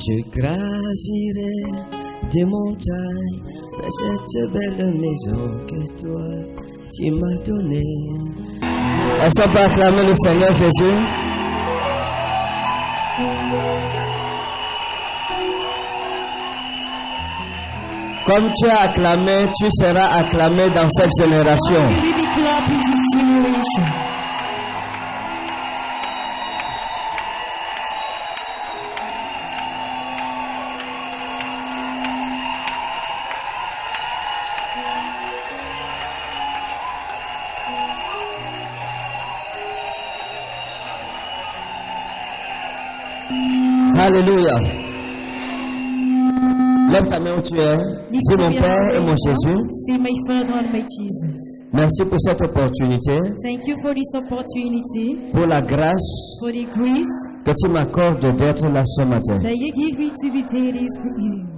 Je gravirai des montagnes vers cette belle maison que toi tu m'as donnée. Est-ce qu'on peut acclamer le Seigneur Jésus? Comme tu as acclamé, tu seras acclamé dans cette génération. Alléluia. Lève ta main où tu es. Dis mon Père et mon Jésus. Merci pour cette opportunité. Pour la grâce que tu m'accordes d'être là ce matin.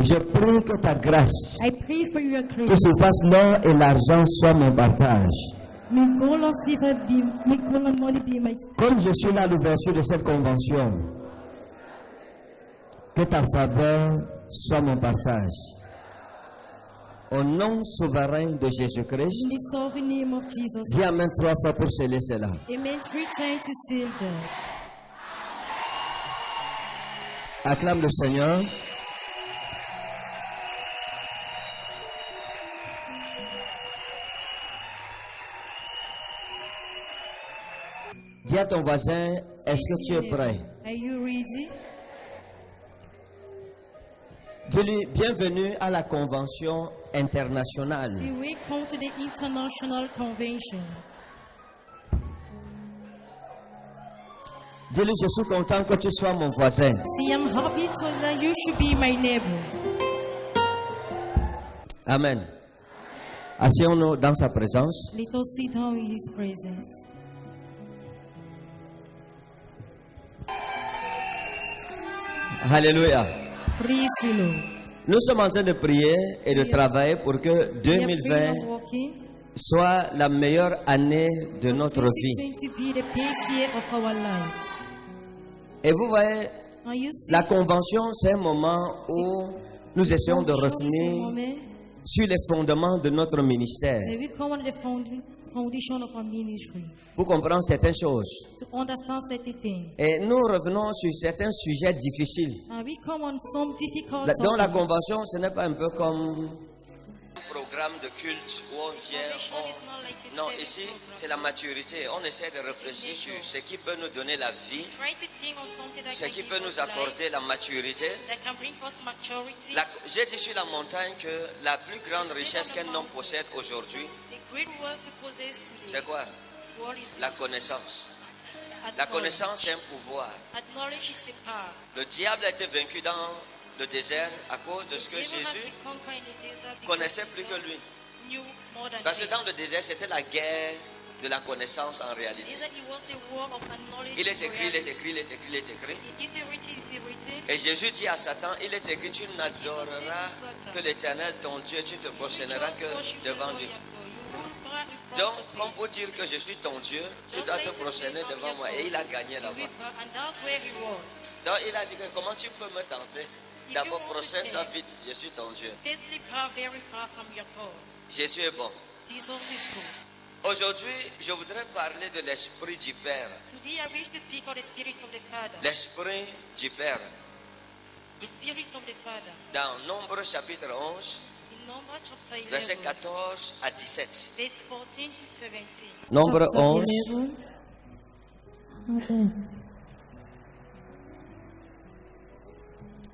Je prie que ta grâce, que surface l'or et l'argent soit mon partage. Comme je suis là à l'ouverture de cette convention, que ta faveur soit mon partage. Au nom souverain de Jésus-Christ, dis Amen 3 fois pour sceller cela. Acclame le Seigneur. Dis à ton voisin, est-ce que tu es prêt? Dis-lui, bienvenue à la convention internationale. Dis-lui, je suis content que tu sois mon voisin. Amen. Asseyons-nous dans sa présence. Alléluia. Nous sommes en train de prier et de travailler pour que 2020 soit la meilleure année de notre vie. Et vous voyez, la convention, c'est un moment où nous essayons de revenir sur les fondements de notre ministère pour comprendre certaines choses. Et nous revenons sur certains sujets difficiles. Dans la convention, ce n'est pas un peu comme un programme de culte où on vient. Non, ici, c'est la maturité. On essaie de réfléchir sur ce qui peut nous donner la vie, ce qui peut nous accorder la maturité. J'ai dit sur la montagne que la plus grande richesse qu'un homme possède aujourd'hui, c'est quoi? La connaissance. La connaissance est un pouvoir. Le diable a été vaincu dans le désert à cause de ce que Jésus connaissait plus que lui. Parce que dans le désert, c'était la guerre de la connaissance en réalité. Il est écrit, il est écrit, il est écrit, il est écrit. Et Jésus dit à Satan, il est écrit, tu n'adoreras que l'Éternel, ton Dieu, tu ne te prosterneras que devant lui. Donc, comme pour dire que je suis ton Dieu, tu dois te prosterner devant moi. Et il a gagné là-bas. Donc, il a dit que comment tu peux me tenter? D'abord, prosterne-toi vite, je suis ton Dieu. Jésus est bon. Aujourd'hui, je voudrais parler de l'esprit du Père. L'esprit du Père. Dans Nombre chapitre 11, verset 14 à 17. Nombre 11. Okay.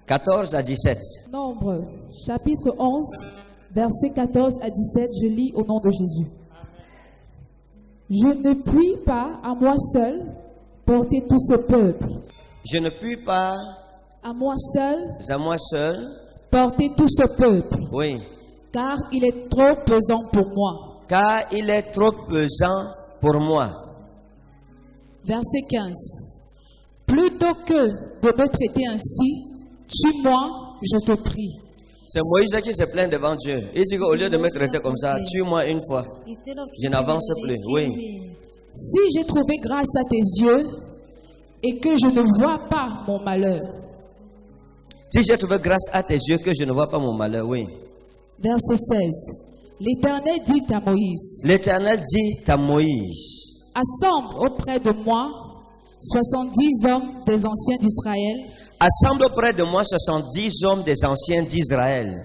14 à 17. Nombre, chapitre 11, versets 14 à 17, je lis au nom de Jésus. Je ne puis pas à moi seul porter tout ce peuple. Je ne puis pas à moi seul porter tout ce peuple. Oui. Car il est trop pesant pour moi. Car il est trop pesant pour moi. Verset 15. Plutôt que de me traiter ainsi, tue-moi, je te prie. C'est Moïse qui se plaint devant Dieu. Il dit qu'au lieu de me traiter comme ça, tue-moi une fois. Je n'avance plus. Oui. Si j'ai trouvé grâce à tes yeux et que je ne vois pas mon malheur. Si j'ai trouvé grâce à tes yeux que je ne vois pas mon malheur, oui. Verset 16. L'Éternel dit à Moïse. L'Éternel dit à Moïse. Assemble auprès de moi 70 hommes des anciens d'Israël. Assemble auprès de moi 70 hommes des anciens d'Israël.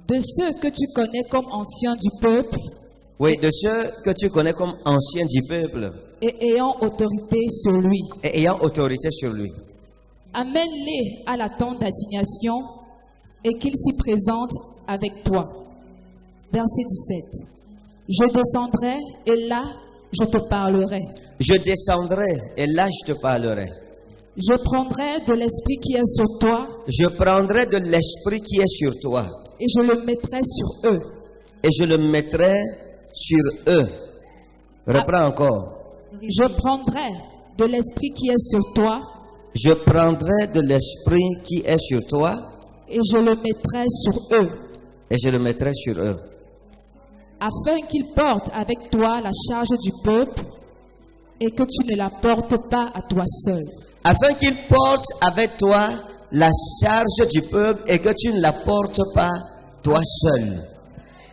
De ceux que tu connais comme anciens du peuple. Oui, de ceux que tu connais comme anciens du peuple. Et ayant autorité sur lui. Et ayant autorité sur lui. Amène-les à la tente d'assignation et qu'ils s'y présentent avec toi. Verset 17. Je descendrai et là je te parlerai. Je descendrai et là je te parlerai. Je prendrai de l'esprit qui est sur toi. Je prendrai de l'esprit qui est sur toi. Et je le mettrai sur eux. Et je le mettrai sur eux. Reprends encore. Je prendrai de l'esprit qui est sur toi. Je prendrai de l'esprit qui est sur toi. Et je le mettrai sur eux. Et je le mettrai sur eux. Afin qu'ils portent avec toi la charge du peuple et que tu ne la portes pas à toi seul. Afin qu'ils portent avec toi la charge du peuple et que tu ne la portes pas toi seul.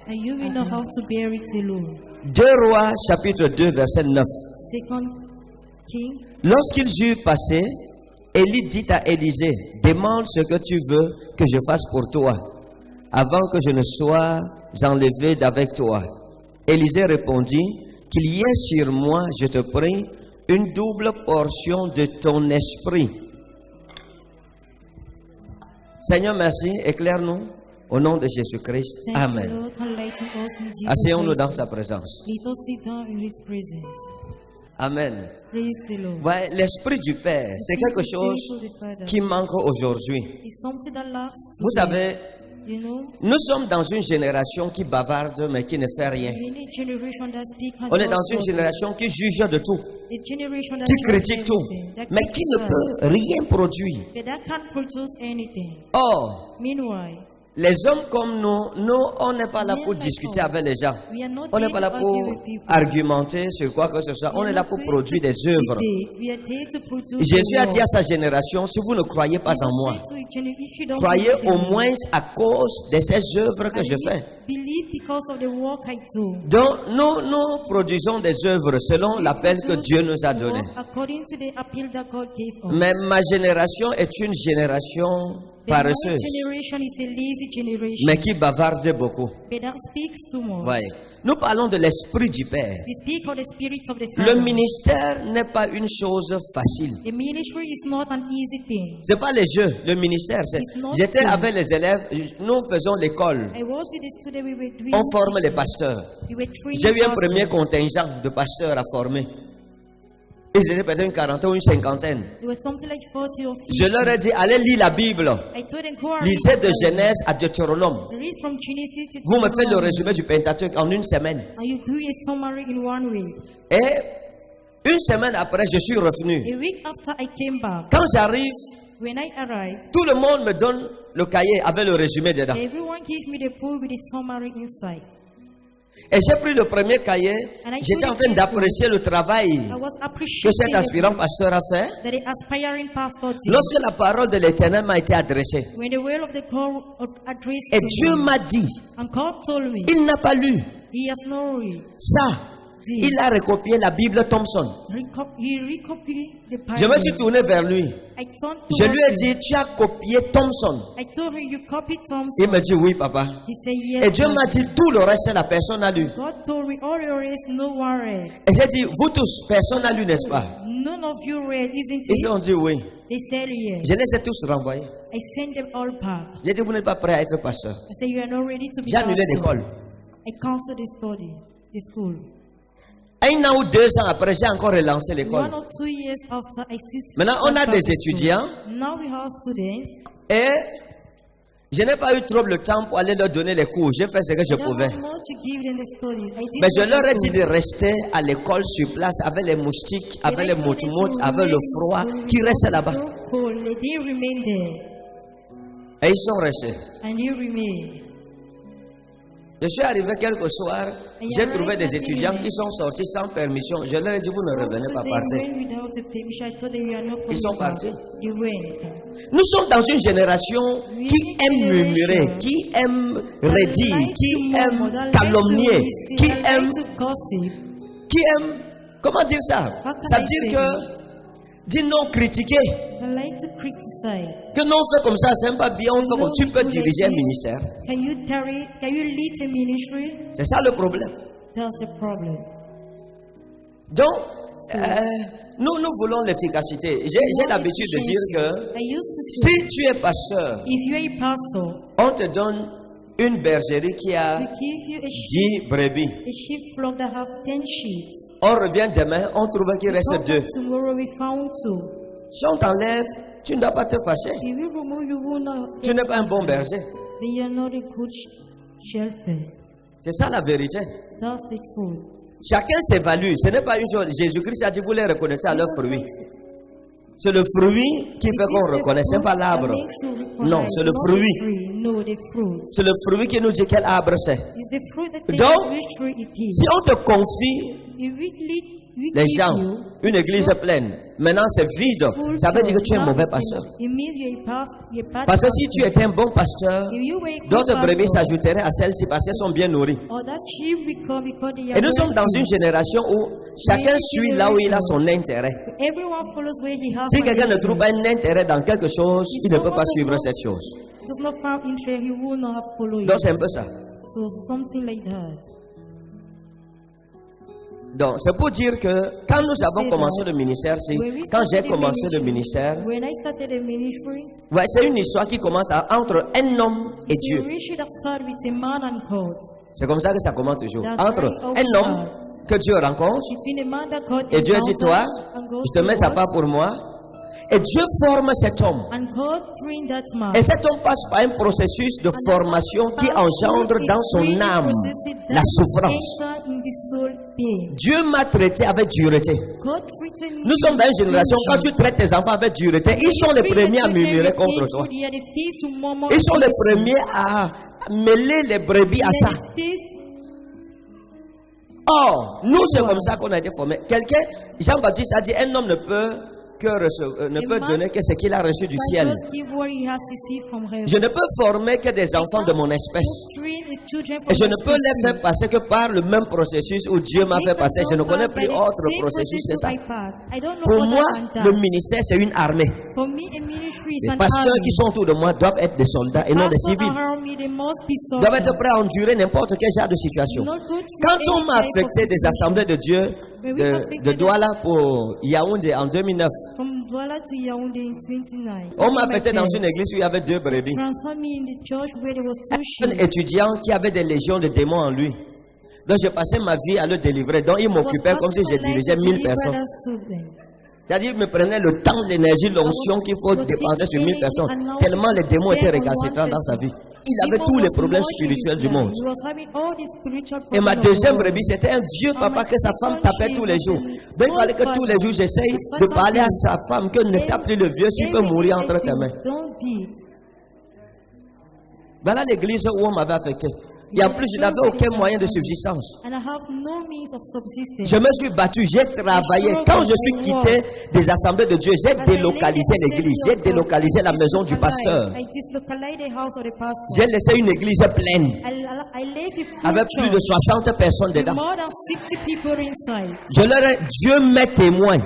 And you will know how to bear it alone. 2 Rois chapitre 2 verset 9. Second King. Lorsqu'ils eurent passé, Élie dit à Élisée, demande ce que tu veux que je fasse pour toi, avant que je ne sois enlevé d'avec toi. Élisée répondit, qu'il y ait sur moi, je te prie, une double portion de ton esprit. Seigneur, merci, éclaire-nous au nom de Jésus-Christ. Amen. Asseyons-nous dans sa présence. Amen. Ouais, l'esprit du Père, c'est quelque chose qui manque aujourd'hui. Vous savez, nous sommes dans une génération qui bavarde mais qui ne fait rien. On est dans une génération qui juge de tout, qui critique tout, mais qui ne peut rien produire. Or, les hommes comme nous, on n'est pas là pour discuter avec les gens. On n'est pas là pour argumenter sur quoi que ce soit. On est là pour produire des œuvres. Jésus a dit à sa génération, si vous ne croyez pas en moi, croyez au moins à cause de ces œuvres que je fais. Donc, nous produisons des œuvres selon l'appel que Dieu nous a donné. Mais ma génération est une génération paresseuse, mais qui bavarde beaucoup. Ouais. Nous parlons de l'esprit du Père. Le ministère n'est pas une chose facile. C'est pas les jeux, le ministère. J'étais avec les élèves, nous faisons l'école. On forme les pasteurs. J'ai eu un premier contingent de pasteurs à former. Ils étaient peut-être une quarantaine ou une cinquantaine. Je leur ai dit, allez lire la Bible. Lisez de Genèse à Deutéronome. Vous me faites le résumé du Pentateuque en une semaine. Et une semaine après, je suis revenu. Quand j'arrive, tout le monde me donne le cahier avec le résumé dedans. Et j'ai pris le premier cahier, j'étais en train d'apprécier le travail que cet aspirant pasteur a fait. Lorsque la parole de l'Éternel m'a été adressée, et Dieu m'a dit, il n'a pas lu ça. Il a recopié la Bible Thompson. Je me suis tourné vers lui. Je lui ai dit, tu as copié Thompson. Il me dit, oui, papa. Et Dieu m'a dit, tout le reste, la personne a lu. Et j'ai dit, vous tous, personne n'a lu, n'est-ce pas? Ils ont dit oui. Je les ai tous renvoyés. J'ai dit, vous n'êtes pas prêt à être pasteur. J'ai annulé l'école. Un an ou 2 ans après, j'ai encore relancé l'école. Maintenant, on a des étudiants. Et je n'ai pas eu trop le temps pour aller leur donner les cours. J'ai fait ce que je pouvais. Mais je leur ai dit de rester à l'école sur place avec les moustiques, avec les moutmoutes, avec le froid, qui restent là-bas. Et ils sont restés. Je suis arrivé quelques soirs, j'ai trouvé des étudiants qui sont sortis sans permission. Je leur ai dit, vous ne revenez pas partir. Ils sont partis. Nous sommes dans une génération qui aime murmurer, qui aime redire, qui aime calomnier, qui aime, comment dire ça? Ça veut dire que, dis non critiquer. Que non, c'est comme ça, c'est pas bien, comme tu peux diriger un ministère. C'est ça le problème. Donc, nous voulons l'efficacité. J'ai l'habitude de dire que si tu es pasteur, on te donne une bergerie qui a 10 brebis. On revient demain, on trouve qu'il reste 2. Si on t'enlève, tu ne dois pas te fâcher. Tu n'es pas un bon berger. C'est ça la vérité. Chacun s'évalue. Ce n'est pas une chose. Jésus-Christ a dit, vous les reconnaissez à leurs fruits. C'est le fruit qui fait qu'on reconnaît. Ce n'est pas l'arbre. Non, c'est le fruit. C'est le fruit qui nous dit quel arbre c'est. Donc, si on te confie les gens, une église pleine, maintenant c'est vide, ça veut dire que tu es un mauvais pasteur. Parce que si tu étais un bon pasteur, d'autres brebis s'ajouteraient à celles-ci parce qu'elles sont bien nourries. Et nous sommes dans une génération où chacun suit là où il a son intérêt. Si quelqu'un ne trouve pas un intérêt dans quelque chose, il ne peut pas suivre cette chose. Donc c'est un peu ça. Donc, c'est pour dire que quand nous avons commencé le ministère, quand j'ai commencé le ministère, ouais, c'est une histoire qui commence entre un homme et Dieu. C'est comme ça que ça commence toujours. Entre un homme que Dieu rencontre et Dieu dit, toi, je te mets sa part pour moi. Et Dieu forme cet homme. Et cet homme passe par un processus de formation qui engendre dans son âme la souffrance. Dieu m'a traité avec dureté. Nous sommes dans une génération, quand tu traites tes enfants avec dureté, ils sont les premiers à murmurer contre toi. Ils sont les premiers à mêler les brebis à ça. Or, nous, c'est comme ça qu'on a été formés. Jean-Baptiste a dit, un homme ne peut donner que ce qu'il a reçu du ciel. Je ne peux former que des enfants de mon espèce. Et je ne peux les faire passer que par le même processus où Dieu m'a fait passer. Je ne connais plus autre processus que ça. Pour moi, le ministère, c'est une armée. Les pasteurs qui sont autour de moi doivent être des soldats et non des civils. Ils doivent être prêts à endurer n'importe quel genre de situation. Quand on m'a affecté des assemblées de Dieu de Douala pour Yaoundé en 2009, on m'a affecté dans une église où il y avait 2 brebis. Un étudiant qui avait des légions de démons en lui. Donc j'ai passé ma vie à le délivrer. Donc il m'occupait comme si je dirigeais 1000 personnes. C'est-à-dire qu'il me prenait le temps, l'énergie, l'onction qu'il faut dépenser sur 1000 personnes. Tellement les démons étaient récalcitrants dans sa vie. Il avait tous les problèmes spirituels du monde. Et ma deuxième brebis, c'était un vieux papa que sa femme tapait tous les jours. Donc il fallait que tous les jours j'essaye de parler à sa femme que ne tape plus le vieux s'il peut mourir entre tes mains. Voilà l'église où on m'avait affecté. Et en plus, je n'avais aucun moyen de subsistance. Je me suis battu, j'ai travaillé. Quand je suis quitté des assemblées de Dieu, j'ai délocalisé l'église, j'ai délocalisé la maison du pasteur. J'ai laissé une église pleine, avec plus de 60 personnes dedans. Dieu m'est témoin.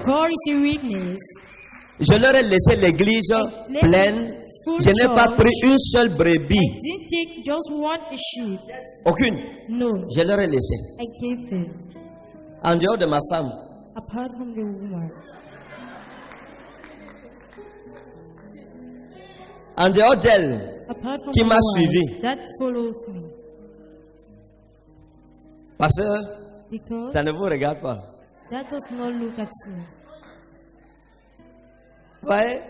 Je leur ai laissé l'église pleine. Je n'ai pas pris une seule brebis. Aucune. Je leur ai laissé. En dehors de ma femme. En dehors d'elle, qui m'a suivi. Parce que ça ne vous regarde pas. Ouais.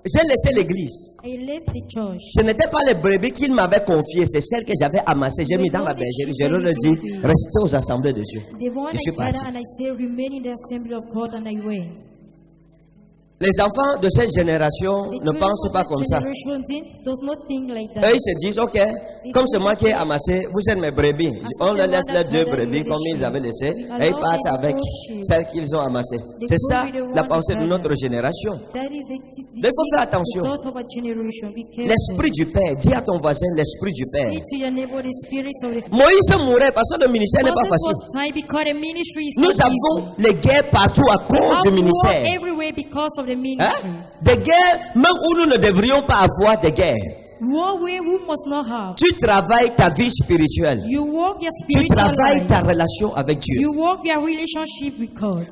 J'ai laissé l'église. Ce n'était pas les brebis qu'il m'avait confiées, c'est celles que j'avais amassées. J'ai mis dans la bergerie. Je leur ai dit, restez aux assemblées de Dieu. Je suis parti. Les enfants de cette génération ne pensent pas comme ça. Eux, ils se disent, ok, comme c'est moi qui ai amassé, vous êtes mes brebis. On leur laisse les 2 brebis comme ils avaient laissé et ils partent avec celles qu'ils ont amassées. C'est ça la pensée de notre génération. Il faut faire attention. L'esprit du Père, dis à ton voisin l'esprit du Père. Moïse mourait parce que le ministère n'est pas facile. Nous avons les guerres partout à cause du ministère. Des guerres, même où nous ne devrions pas avoir de guerres. Tu travailles ta vie spirituelle. Tu travailles ta relation avec Dieu.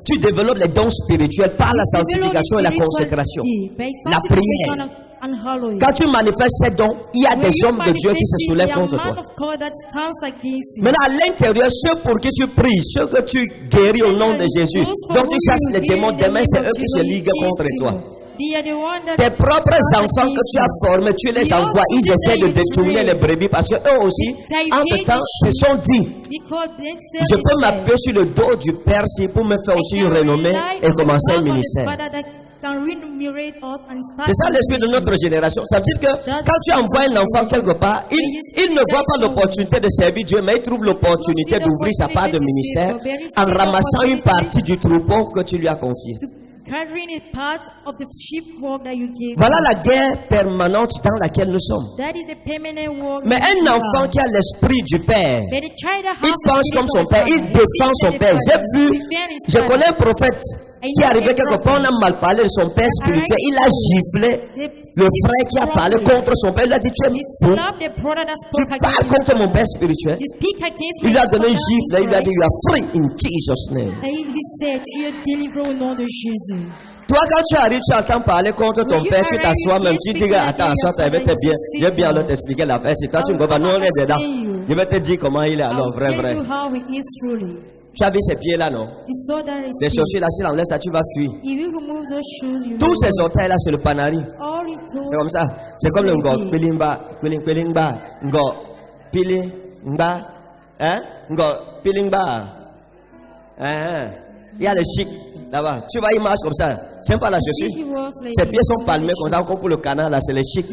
Tu développes les dons spirituels par la sanctification et la consécration. La prière. Quand tu manifestes ces dons, il y a des hommes de Dieu qui se soulèvent contre toi. Maintenant, à l'intérieur, ceux pour qui tu pries, ceux que tu guéris au nom de Jésus, dont tu chasses les démons, demain c'est eux qui se liguent contre toi. Tes propres enfants que tu as formés, tu les envoies, ils essaient de détourner les brebis parce qu'eux aussi, entre-temps, se sont dit, je peux m'appuyer sur le dos du Père pour me faire aussi une renommée et commencer un ministère. C'est ça l'esprit de notre génération. Ça veut dire que quand tu envoies un enfant quelque part, il ne voit pas l'opportunité de servir Dieu, mais il trouve l'opportunité d'ouvrir sa part de ministère en ramassant une partie du troupeau que tu lui as confié. Voilà la guerre permanente dans laquelle nous sommes. Mais un enfant qui a l'esprit du Père, il pense comme son Père, il défend son Père. Je connais un prophète qui est arrivé quelque part, on a mal parlé de son père spirituel, il a giflé le frère qui a parlé contre son père, il a dit tu es fou, tu parles contre mon père spirituel. Il lui a donné un gifle, il lui a dit you are free in Jesus' name. Toi quand tu arrives, tu entends parler contre ton père, tu t'assois même, tu dis attends, assois-toi, je vais bien alors t'expliquer l'affaire, si toi tu ne vois pas, nous on est dedans, je vais te dire comment il est alors, vrai. Tu as vu ces pieds-là, non? Les chaussures là, si l'enlève ça, tu vas fuir. Tous ces orteils-là, c'est le panari. C'est comme ça. C'est comme le ngo, pilimba, ngo, pilimba, hein? Ngo, pilimba. Il y a le chic là-bas. Tu vois, il marche comme ça. C'est pas la chaussure. Ses pieds sont palmés comme ça, encore pour le canal là, c'est le chic.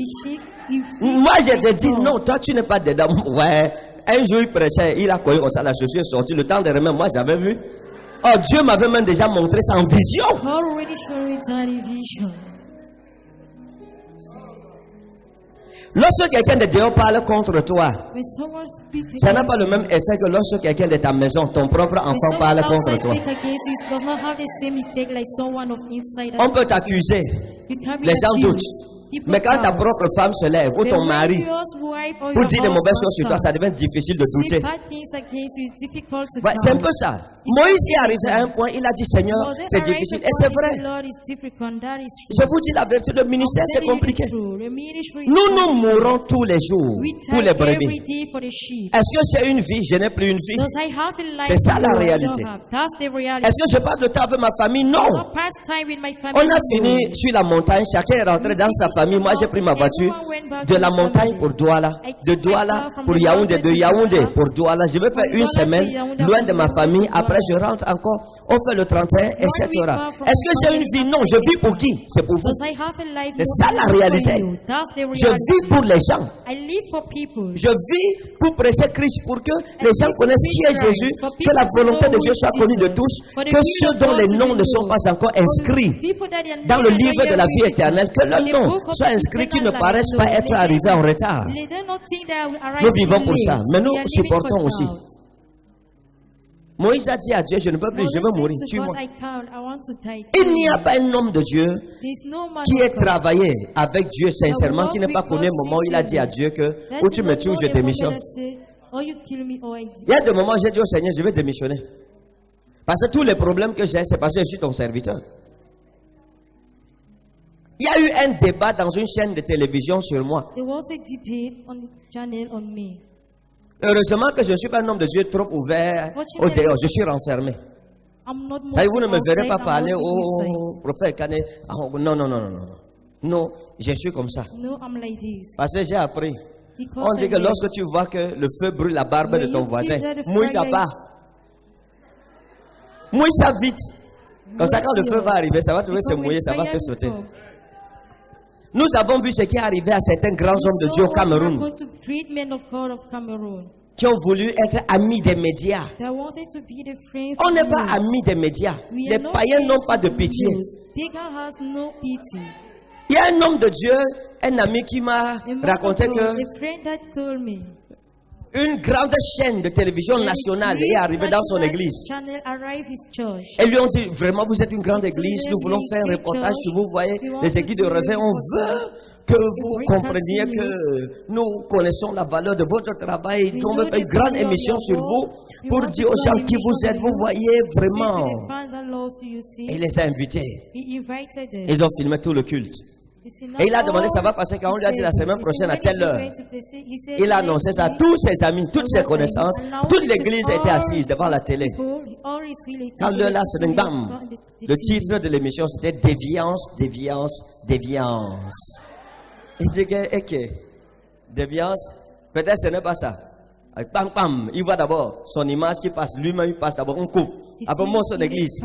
Moi, je te dis, non, toi, tu n'es pas dedans. Ouais. Un jour, il prêchait, il a collé comme ça, la chaussure est sortie. Le temps de remettre, moi, j'avais vu. Oh, Dieu m'avait même déjà montré ça en vision. Lorsque quelqu'un de dehors parle contre toi, ça n'a pas le même effet que lorsque quelqu'un de ta maison, ton propre enfant, parle contre toi. On peut t'accuser. Les gens doutent. Mais quand ta propre femme se lève, ou ton mari, pour dire de mauvaises choses sur toi, ça devient difficile de douter. Ouais, c'est un peu ça. Moïse est arrivé à un point, il a dit Seigneur, c'est difficile. Et c'est vrai. Je vous dis la vérité, le ministère c'est compliqué. Nous mourons tous les jours pour les brebis. Est-ce que j'ai une vie? Je n'ai plus une vie. C'est ça la réalité. Est-ce que je passe le temps avec ma famille? Non. On a fini sur la montagne, chacun est rentré dans sa famille. Moi j'ai pris ma voiture de la montagne pour Douala, de Douala pour Yaoundé, de Yaoundé pour Douala. Je vais faire une semaine loin de ma famille. Après je rentre encore. On fait le 31, etc. Est-ce que j'ai une vie? Non, je vis pour qui? C'est pour vous. C'est ça la réalité. Je vis pour les gens. Je vis pour prêcher Christ, pour que les gens connaissent qui est Jésus, que la volonté de Dieu soit connue de tous, que ceux dont les noms ne sont pas encore inscrits dans le livre de la vie éternelle, que leurs noms soient inscrits, qui ne paraissent pas être arrivés en retard. Nous vivons pour ça, mais nous supportons aussi. Moïse a dit à Dieu, je ne peux plus, je veux mourir, tue-moi. Il n'y a pas un homme de Dieu qui ait travaillé avec Dieu sincèrement, qui n'ait pas connu le moment où il a dit à Dieu que, ou tu me tues ou je démissionne. Il y a des moments où j'ai dit au Seigneur, je vais démissionner. Parce que tous les problèmes que j'ai, c'est parce que je suis ton serviteur. Il y a eu un débat dans une chaîne de télévision sur moi. Heureusement que je ne suis pas un homme de Dieu trop ouvert au dehors. Je suis renfermé. Et vous ne me verrez pas parler au prophète Kane. Non. Non, je suis comme ça. Parce que j'ai appris. On dit que lorsque tu vois que le feu brûle la barbe de ton voisin, mouille ta barbe. Mouille ça vite. Comme ça, quand le feu va arriver, ça va te se mouiller, ça va te sauter. Nous avons vu ce qui est arrivé à certains grands hommes de Dieu au Cameroun qui ont voulu être amis des médias. On n'est pas amis des médias. Les païens n'ont pas de pitié. Il y a un homme de Dieu, un ami qui m'a raconté que une grande chaîne de télévision nationale est arrivée dans son église. Et lui ont dit, vraiment, vous êtes une grande église, nous voulons faire un reportage sur vous, voyez, les églises de réveil, on veut que vous compreniez que nous connaissons la valeur de votre travail. Donc, on fait une grande émission sur vous pour dire aux gens qui vous êtes, vous voyez vraiment. Et il les a invités. Ils ont filmé tout le culte. Et il a demandé, ça va passer quand on lui a dit la semaine prochaine à telle heure. Il a annoncé ça à tous ses amis, toutes ses connaissances. Toute l'église était assise devant la télé. Quand l'heure là se bam, le titre de l'émission c'était Déviance, déviance, déviance. Il dit que déviance, peut-être ce n'est pas ça. Bam, bam, il voit d'abord son image qui passe, lui-même il passe d'abord, on coupe. Après, on monte son église.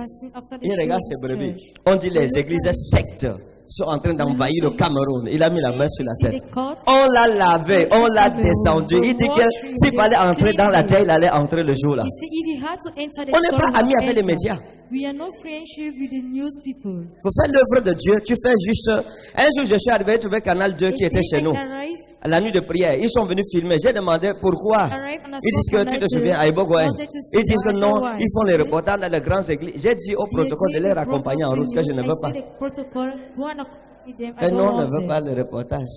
Il regarde ses brebis. On dit les églises sectes sont en train d'envahir le Cameroun. Il a mis la main sur la tête. On l'a lavé, on l'a descendu. Il dit que s'il fallait entrer dans la terre, il allait entrer le jour là. On n'est pas amis avec les médias. Il faut faire l'œuvre de Dieu. Tu fais juste. Un jour, je suis arrivé, j'ai trouvé Canal 2 qui était chez nous. À la nuit de prière, ils sont venus filmer. J'ai demandé pourquoi. Ils disent que tu te souviens, à Ibogoé. Ils disent que non, ils font les reportages dans les grandes églises. J'ai dit au protocole de les accompagner en route que je ne veux pas. Et non, on ne veut pas le reportage.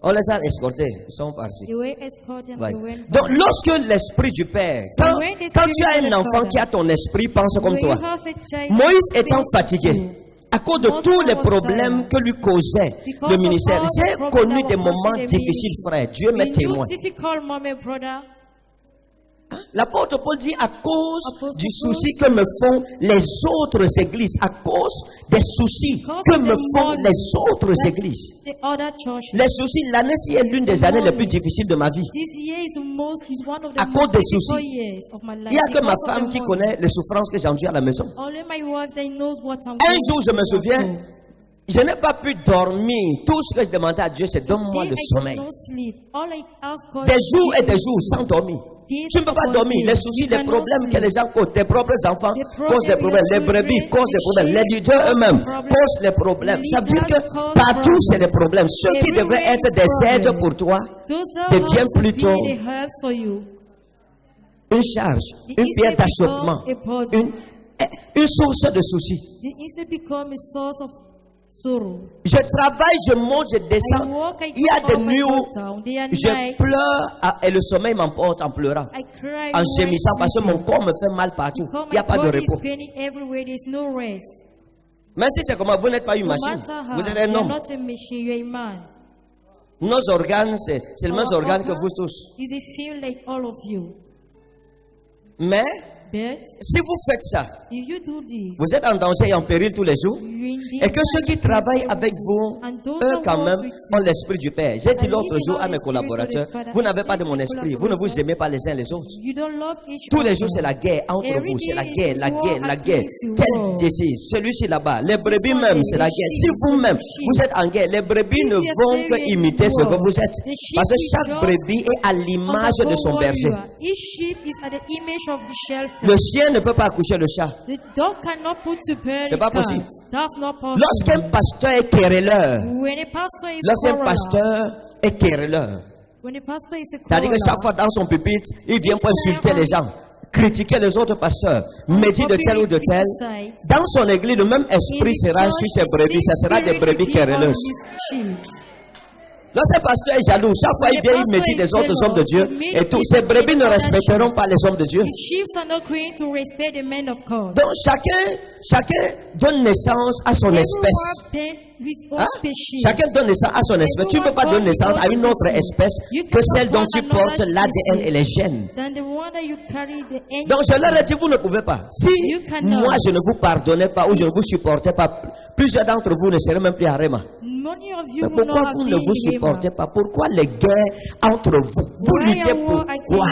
On les a escortés, ils sont partis. Donc, lorsque l'esprit du Père, quand tu as un enfant qui a ton esprit, pense comme toi. Moïse étant fatigué, à cause de tous les problèmes que lui causait le ministère, j'ai connu des moments difficiles, frère. Dieu m'est témoin. L'apôtre Paul dit à cause du souci que me font les autres églises, à cause des soucis que me font les autres églises. Les soucis, l'année-ci est l'une des années les plus difficiles de ma vie. À cause des soucis. Il n'y a que ma femme qui connaît les souffrances que j'endure à la maison. Un jour, je me souviens, je n'ai pas pu dormir. Tout ce que je demandais à Dieu, c'est donne-moi le sommeil. Des jours et des jours sans dormir. Tu ne peux pas dormir. Les soucis, les problèmes que les gens causent, tes propres enfants causent des problèmes. Les brebis causent des problèmes. Les leaders eux-mêmes causent les problèmes. Ça veut dire que partout, c'est des problèmes. Ceux qui devraient être des aides pour toi deviennent plutôt une charge, une pierre d'achoppement, une source de soucis. Je travaille, je monte, je descends. Il y a des nuits où je pleure et le sommeil m'emporte en pleurant, en gémissant parce que mon corps me fait mal partout. Il n'y a pas de repos. Même si c'est comme vous n'êtes pas une machine, vous êtes un homme. Nos organes, c'est le même organe que vous tous. Mais si vous faites ça, vous êtes en danger et en péril tous les jours. Et que ceux qui travaillent avec vous, eux quand même, ont l'esprit du Père. J'ai dit l'autre jour à mes collaborateurs, vous n'avez pas de mon esprit, vous ne vous aimez pas les uns les autres. Tous les jours c'est la guerre entre vous, c'est la guerre, la guerre, la guerre. Tel décide, celui-ci là-bas, les brebis même, c'est la guerre. Si vous-même, vous êtes en guerre, les brebis ne vont que imiter ce que vous êtes. Parce que chaque brebis est à l'image de son berger. Le chien ne peut pas accoucher le chat. C'est pas possible. Lorsqu'un pasteur est querelleur, c'est-à-dire que chaque fois dans son pupitre, il vient pour insulter les gens, critiquer les autres pasteurs, médire de tel ou de tel. Dans son église, le même esprit sera sur ses brebis, ça sera des brebis querelleuses. Lorsqu'un pasteur est jaloux, chaque fois il vient, il médit des autres hommes de Dieu, et tous ces brebis ne respecteront pas les hommes de Dieu. Donc chacun donne naissance à son espèce. Hein? Chacun donne naissance à son espèce. Tu ne peux pas donner naissance à une autre espèce que celle dont tu portes l'ADN et les gènes. Donc je leur ai dit, vous ne pouvez pas. Si moi je ne vous pardonnais pas ou je ne vous supportais pas, plusieurs d'entre vous ne seraient même plus à Réma. Mais pourquoi vous ne vous supportez pas? Pourquoi les guerres entre vous? Vous luttez pourquoi?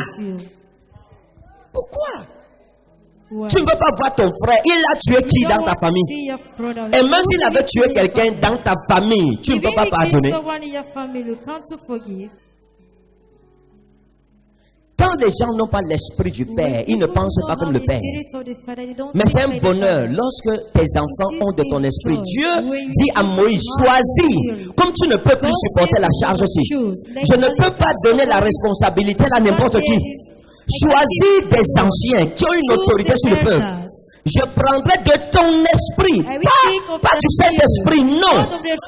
Pourquoi? Tu ne peux pas voir ton frère. Il a tué qui dans ta famille? Et même s'il avait tué quelqu'un dans ta famille, tu ne peux pas pardonner. Quand les gens n'ont pas l'esprit du Père, ils ne pensent pas comme le Père. Mais c'est un bonheur lorsque tes enfants ont de ton esprit. Dieu dit à Moïse, choisis. Comme tu ne peux plus supporter la charge aussi, je ne peux pas donner la responsabilité à n'importe qui. Choisis des anciens qui ont une autorité sur le peuple. Je prendrai de ton esprit, pas du Saint-Esprit, non.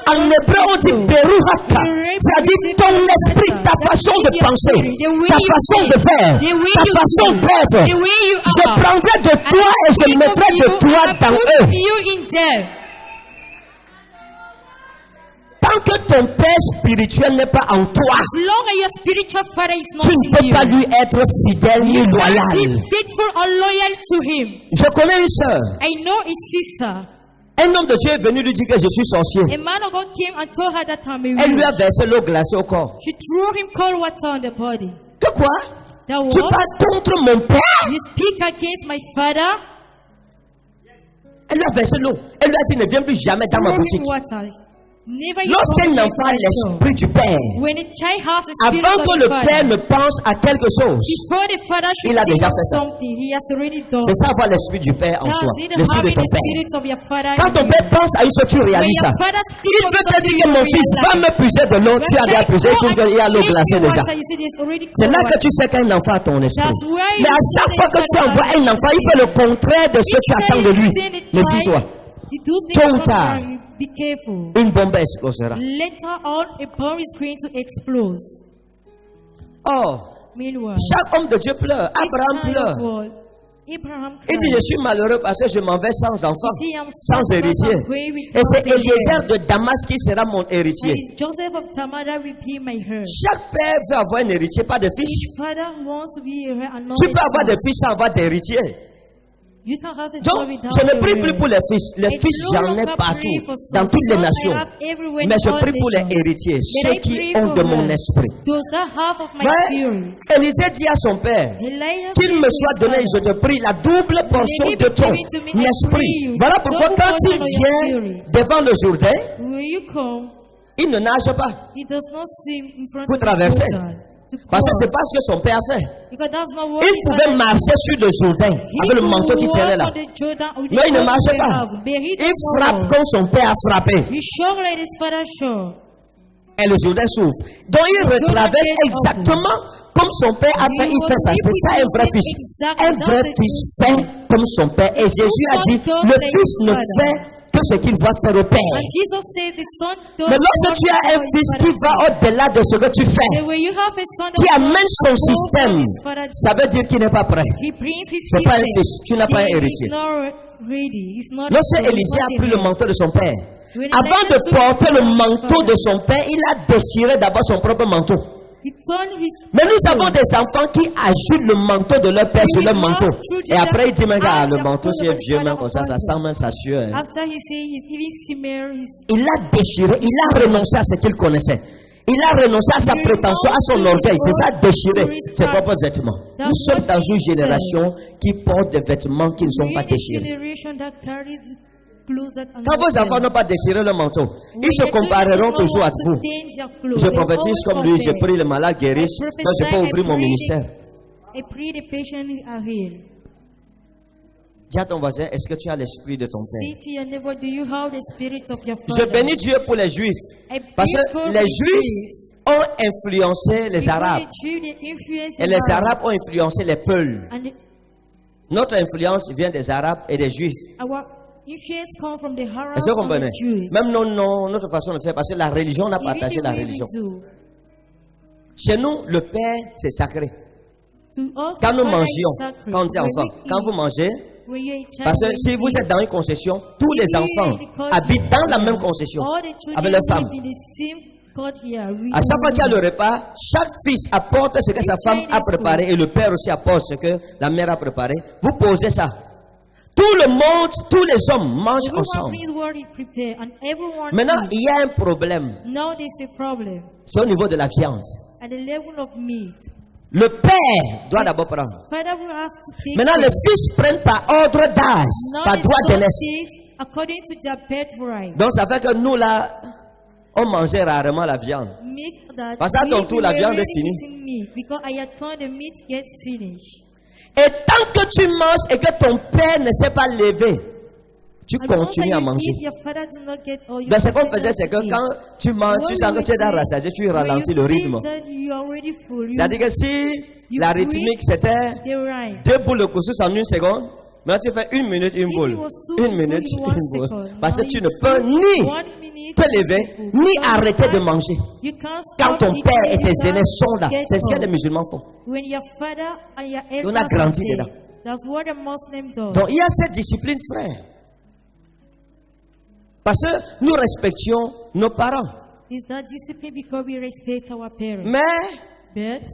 En hébreu, on dit Beruhaka, c'est-à-dire ton esprit, ta façon de penser, ta façon de faire, ta façon d'être. Je prendrai de toi et je mettrai de toi dans eux. Tant que ton père spirituel n'est pas en toi, tu ne peux pas lui être fidèle ni loyal. Je connais une sœur. Un homme de Dieu est venu lui dire que je suis sorcier. Elle lui a versé l'eau glacée au corps. Que quoi? Tu parles contre mon père? Elle lui a versé l'eau. Elle lui a dit ne viens plus jamais dans ma boutique. Lorsqu'un enfant a l'esprit du Père, avant que le Père ne pense à quelque chose, il a déjà fait ça. C'est ça, avoir l'esprit du Père en soi, l'esprit de ton Père. Quand ton Père pense à une chose, tu réalises ça. Il veut te dire que mon fils va me puiser de l'eau, tu as déjà puisé, il y a l'eau glacée déjà. C'est là que tu sais qu'un enfant a ton esprit. Mais à chaque fois que tu envoies un enfant, il fait le contraire de ce que tu attends de lui. Méfie-toi. Tôt ou tard, une bombe explosera. Oh, chaque homme de Dieu pleure. Abraham pleure. Il dit, je suis malheureux parce que je m'en vais sans enfant, sans héritier. Et c'est Eliezer de Damas qui sera mon héritier. Chaque père veut avoir un héritier, pas de fils. Tu peux avoir des fils sans avoir d'héritier. Donc, je ne prie plus pour les fils. Les fils, j'en ai partout, dans toutes les nations. Mais je prie pour les héritiers, ceux qui ont de mon esprit. Ouais. Élisée dit à son père qu'il me soit donné, je te prie, la double portion de ton esprit. Voilà pourquoi quand il vient devant le Jourdain, il ne nage pas pour traverser. Parce que c'est pas ce que son père a fait. Il pouvait marcher sur le Jourdain avec le manteau qui traînait là. Mais il ne marchait pas. Il frappe comme son père a frappé. Et le Jourdain s'ouvre. Donc il retraverse exactement comme son père a fait. Il fait ça. C'est ça un vrai fils. Un vrai fils fait comme son père. Et Jésus a dit, le fils ne fait que ce qu'il va faire au Père. Mais lorsque tu as un fils qui va au-delà de ce que tu fais, qui amène son système, ça veut dire qu'il n'est pas prêt. Ce n'est pas un fils, tu n'as pas un héritier. Lorsque Élisée a pris le manteau de son père, avant de porter le manteau de son père, il a déchiré d'abord son propre manteau. Mais nous avons des enfants qui ajoutent le manteau de leur père sur leur manteau. Et après, ils disent, mais regarde, le manteau, c'est vieux, même comme ça sent même sa sueur. Il a déchiré, il a renoncé à ce qu'il connaissait. Il a renoncé à sa prétention, à son orgueil. C'est ça, déchirer ses propres vêtements. Nous sommes dans une génération qui porte des vêtements qui ne sont pas déchirés. Quand vos enfants n'ont pas déchiré le manteau, ils se compareront toujours à vous. Je prophétise comme lui, je prie, les malades guérissent, donc je peux ouvrir mon ministère. Dis à ton voisin, est-ce que tu as l'esprit de ton Père? Je bénis Dieu pour les Juifs, parce que les Juifs ont influencé les Arabes, et les Arabes ont influencé les Peuls. Notre influence vient des Arabes et des Juifs. Est-ce que vous comprenez? Même notre façon de faire, parce que la religion, on a partagé la religion. Chez nous, le Père, c'est sacré. Quand nous mangions, quand on était enfant, quand vous mangez, parce que si vous êtes dans une concession, tous les enfants habitent dans la même concession avec leurs femmes. À chaque fois qu'il y a le repas, chaque fils apporte ce que sa femme a préparé et le père aussi apporte ce que la mère a préparé. Vous posez ça. Tout le monde, tous les hommes mangent ensemble. Maintenant, il y a un problème. C'est au niveau de la viande. Le père doit d'abord prendre. Maintenant, les fils prennent par ordre d'âge, par droit d'aînesse. Donc, ça fait que nous, là, on mangeait rarement la viande. Parce qu'à ton tour, la viande est finie. Et tant que tu manges et que ton père ne s'est pas levé, tu continues à manger. Donc, ce qu'on faisait, c'est que quand tu manges, tu sens que tu es dans rassasié, tu ralentis le rythme. C'est-à-dire que si la rythmique c'était 2 boules de couscous en 1 seconde, maintenant tu fais 1 minute, 1 boule. 1 minute, 1 boule. Parce que tu ne peux ni te lever, ni arrêter de manger. Quand ton père et tes aînés sont là, c'est ce que les musulmans font. On a grandi dedans. Donc il y a cette discipline, frère. Parce que nous respections nos parents. Mais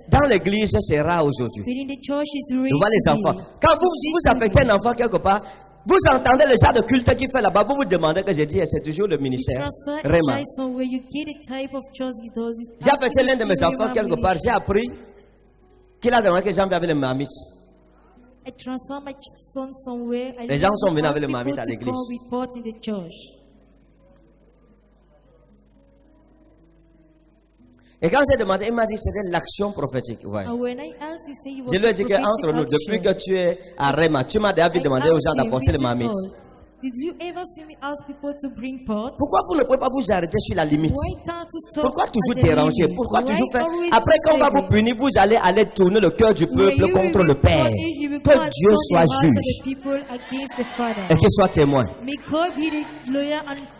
dans l'église, c'est rare aujourd'hui. On voit les enfants. Quand vous affectez un enfant quelque part, vous entendez le genre de culte qu'il fait là-bas, vous vous demandez que j'ai dit, c'est toujours le ministère. Vraiment. J'ai affecté l'un de mes enfants quelque part, j'ai appris qu'il a demandé que j'envoie avec les marmites. Les gens sont venus avec les marmites à l'église. Et quand j'ai demandé, il m'a dit que c'était l'action prophétique. Ouais. Je lui ai dit qu'entre nous, depuis que tu es à Rema, tu m'as déjà demandé aux gens d'apporter les marmites. Pourquoi vous ne pouvez pas vous arrêter sur la limite? Pourquoi toujours déranger? Pourquoi toujours faire? Après, quand on va vous punir, vous allez tourner le cœur du peuple contre le Père. Que Dieu soit juge et qu'il soit témoin.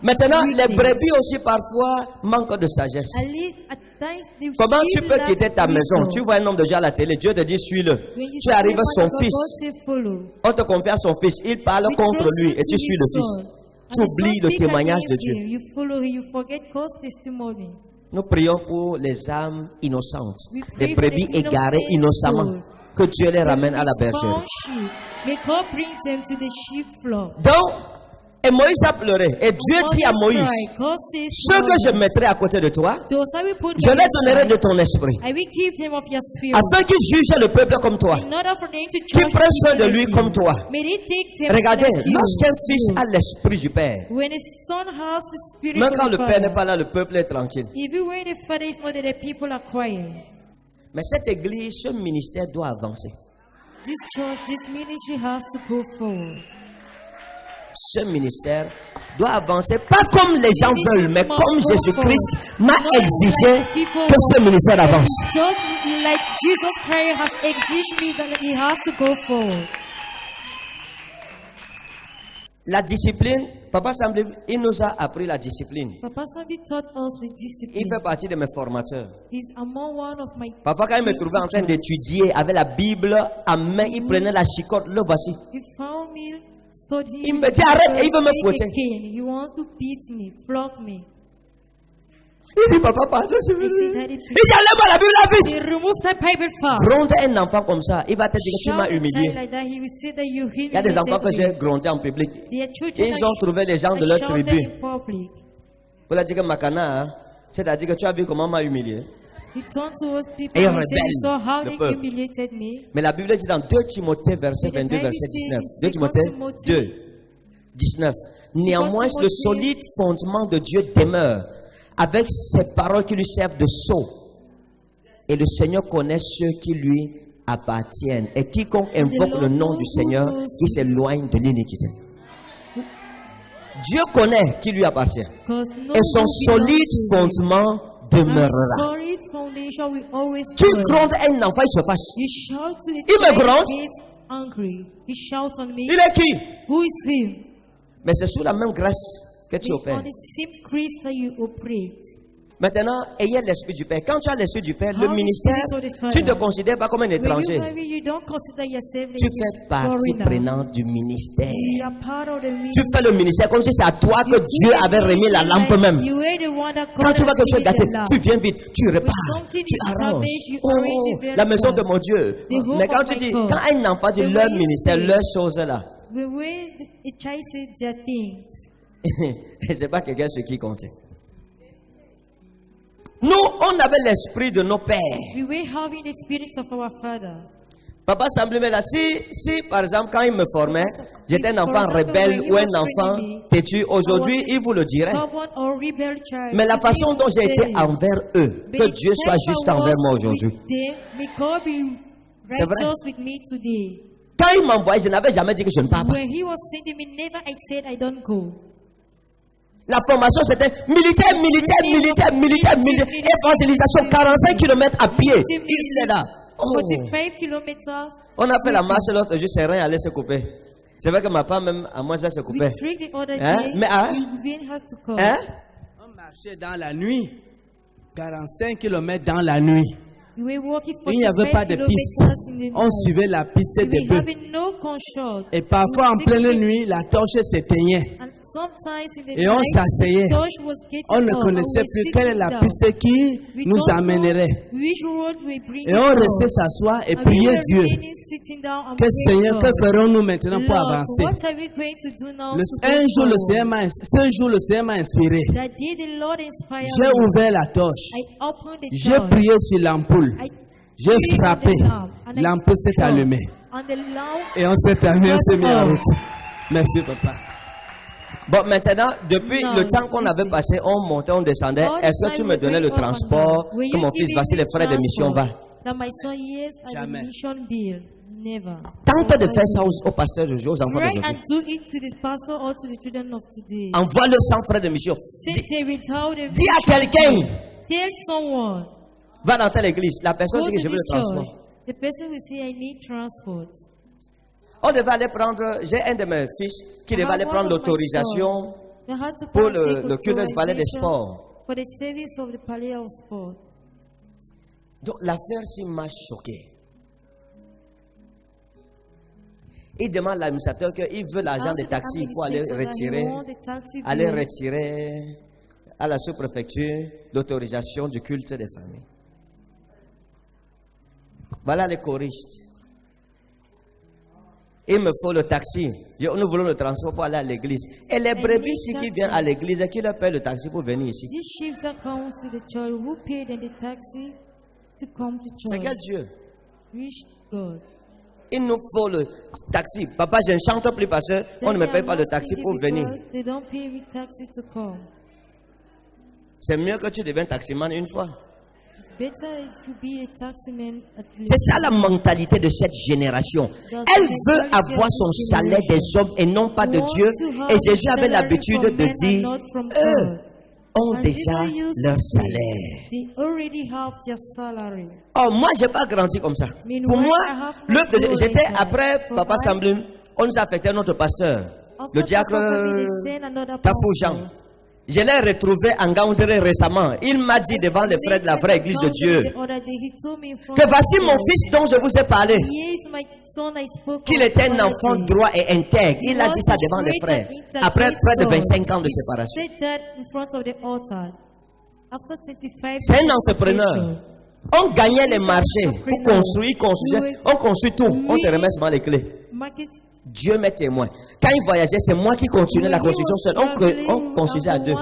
Maintenant, les brebis aussi parfois manquent de sagesse. Comment tu peux quitter ta maison? Tu vois un homme de gens à la télé, Dieu te dit suis-le. Tu arrives à son fils, on te confie à son fils, il parle contre lui et tu suis le fils. Tu oublies le témoignage de Dieu. Nous prions pour les âmes innocentes, les brebis égarées innocemment, que Dieu les ramène à la bergerie. Donc, et Moïse a pleuré. Et Dieu dit à Moïse, ce que je mettrai à côté de toi, je les donnerai de ton esprit, afin qu'il juge le peuple comme toi, qu'il prenne soin de lui comme toi. Regardez, lorsqu'un fils a l'esprit du Père, même quand le Père n'est pas là, le peuple est tranquille. Mais cette église, ce ministère doit avancer. Ce ministère doit avancer, pas comme les gens veulent, mais comme Jésus-Christ m'a exigé que ce ministère avance. La discipline, Papa Sambi, il nous a appris la discipline. Il fait partie de mes formateurs. Papa, quand il me trouvait en train d'étudier avec la Bible à main, il prenait la chicotte, le voici. Il me dit arrête et il veut me fouetter. Il dit papa pardon, je veux dire. Il dit enlève la Bible vite. Gronder un enfant comme ça, il va te dire que tu m'as humilié. Il y a des enfants que j'ai grondé en public. Ils ont trouvé les gens de leur tribu. Vous leur dites que Makana, c'est-à-dire que tu as vu comment m'a humilié. Et rebelle le peuple. Mais la Bible dit dans 2 Timothée verset 22 verset 19. 2 Timothée 2 19. Néanmoins le solide fondement de Dieu demeure avec ses paroles qui lui servent de sceau. Et le Seigneur connaît ceux qui lui appartiennent. Et quiconque invoque le nom du Seigneur, il s'éloigne de l'iniquité. Dieu connaît qui lui appartient. Et son solide fondement demeurera. Tu grondes un enfant, il se fâche. Il me gronde. Il est qui? Mais c'est sous la même grâce que tu opères. Maintenant, ayez l'esprit du Père. Quand tu as l'esprit du Père, le ministère, tu ne te considères pas comme un étranger. Tu fais partie prenante du ministère. Tu fais le ministère comme si c'est à toi que Dieu avait remis la lampe même. Quand tu vois quelque chose gâté, tu viens vite, tu répares, tu arranges. Oh, la maison de mon Dieu. Mais quand tu dis, quand un enfant dit leur ministère, leurs choses là, et c'est pas quelqu'un sur qui compter. Nous, on avait l'esprit de nos pères. We were having the spirit of our father. Papa semblait là. Si, par exemple, quand il me formait, j'étais un enfant rebelle ou un enfant têtu, aujourd'hui, il vous le dirait. Mais la façon dont j'ai été envers eux, que Dieu soit juste envers moi aujourd'hui. C'est vrai. Quand il m'envoyait, je n'avais jamais dit que je ne pars pas. La formation, c'était militaire. Évangélisation, 45 km à pied. Il est là. Oh. 45 kilometers. On a fait la marche l'autre jour, c'est rien allait se couper. C'est vrai que ma femme même à moi ça se coupait. Mais on marchait dans la nuit. 45 km dans la nuit. Il n'y avait pas de piste. On suivait la piste des bœufs. Et parfois en pleine nuit, la torche s'éteignait. Et on s'asseyait. On ne connaissait plus quelle est la piste qui nous amènerait. Et on restait s'asseoir et prier Dieu. Que Seigneur, que ferons-nous maintenant pour avancer? Un jour, le Seigneur m'a inspiré. J'ai ouvert la torche. J'ai prié sur l'ampoule. J'ai frappé. L'ampoule s'est allumée. Et on s'est mis en route. Merci, papa. Bon, maintenant, depuis le temps qu'on avait passé, on montait, on descendait. Est-ce que tu me donnais le transport que mon fils, voici les frais de mission, va? Jamais. Tente de faire ça aux pasteurs d'aujourd'hui, aux enfants d'aujourd'hui. Envoie-le sans frais de mission. Dis à quelqu'un. Va dans telle église. La personne dit que je veux le transport. On devait aller prendre, j'ai un de mes fils qui devait aller prendre l'autorisation pour le culte du palais des sports. Donc l'affaire s'y m'a choqué. Il demande à l'administrateur qu'il veut l'argent des taxis pour aller retirer à la sous-préfecture l'autorisation du culte des familles. Voilà les choristes. Il me faut le taxi. Nous voulons le transport pour aller à l'église. Et les brebis ici qui viennent à l'église, qui leur paie le taxi pour venir ici? C'est quel Dieu? Il nous faut le taxi. Papa, je ne chante plus parce qu'on ne me paye pas le taxi pour venir. C'est mieux que tu deviennes taximan une fois. C'est ça la mentalité de cette génération. Elle veut avoir son salaire des hommes et non pas de Dieu. Et Jésus avait l'habitude de dire, eux ont déjà leur salaire. Oh, moi, je n'ai pas grandi comme ça. Pour moi, j'étais après Papa Samblim, on nous affectait notre pasteur, le diacre Tafou Jean. Je l'ai retrouvé en Gaoundéré récemment. Il m'a dit devant les frères de la vraie église de Dieu que voici mon fils dont je vous ai parlé, qu'il était un enfant droit et intègre. Il a dit ça devant les frères après près de 25 ans de séparation. C'est un entrepreneur. On gagnait les marchés pour construire, on construit tout. On te remet seulement les clés. Dieu m'est témoin. Quand il voyageait, c'est moi qui continuais la construction seule. On construisait à deux.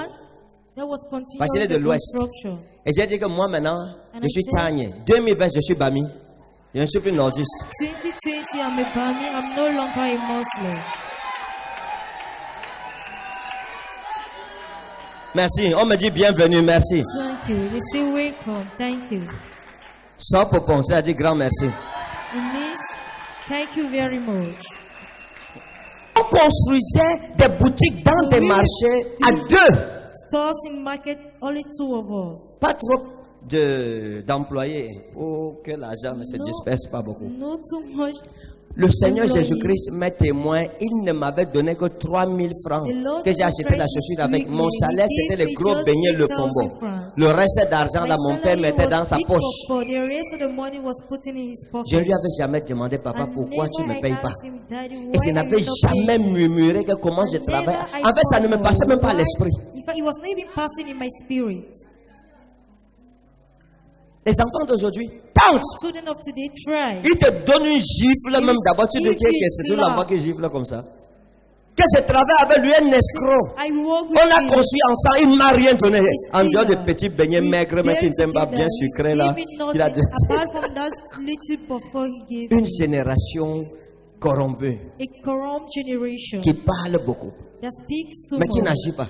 Parce qu'il est de l'Ouest. Et j'ai dit que moi maintenant, je suis Tanye. 2020, je suis Bami. Je ne suis plus nordiste. 2020, I'm a Bami. I'm no longer a Muslim. Merci. On me dit bienvenue. Merci. Thank you. They say welcome. Thank you. Sans pour penser, elle dit grand merci. It means thank you very much. On construisait des boutiques dans des marchés à deux. Stores in market, only two of us. Pas trop d'employés pour que l'argent ne se disperse pas beaucoup. Not too much. Le Seigneur Jésus-Christ m'est témoin, il ne m'avait donné que 3000 francs que j'ai acheté la chaussure avec. Mon salaire, c'était les gros beignets, le combo. Le reste d'argent, là, mon père mettait dans sa poche. Je ne lui avais jamais demandé, papa, pourquoi tu ne me payes pas? Et je n'avais jamais murmuré que comment je travaille. En fait, ça ne me passait même pas à l'esprit. Les enfants d'aujourd'hui tentent. Ils te donnent une gifle même d'abord. Tu te dis que c'est tout l'enfant qui gifle comme ça. que je travaille avec lui, un escroc. On a construit ensemble, il ne m'a rien donné. En dehors des petits beignets maigres, mais qui ne t'aiment pas bien sucrés là. Une génération corrompue. Qui parle beaucoup. Mais qui n'agit pas.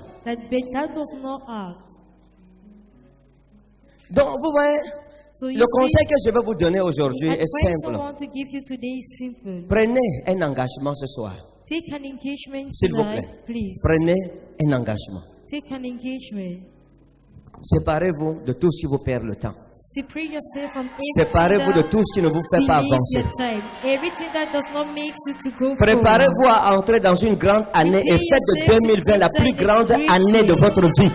Donc, vous voyez, le conseil que je vais vous donner aujourd'hui est simple. Prenez un engagement ce soir. S'il vous plaît. Prenez un engagement. Séparez-vous de tout ce qui vous perd le temps. Séparez-vous de tout ce qui ne vous fait pas avancer. Préparez-vous à entrer dans une grande année et faites de 2020 la plus grande année de votre vie.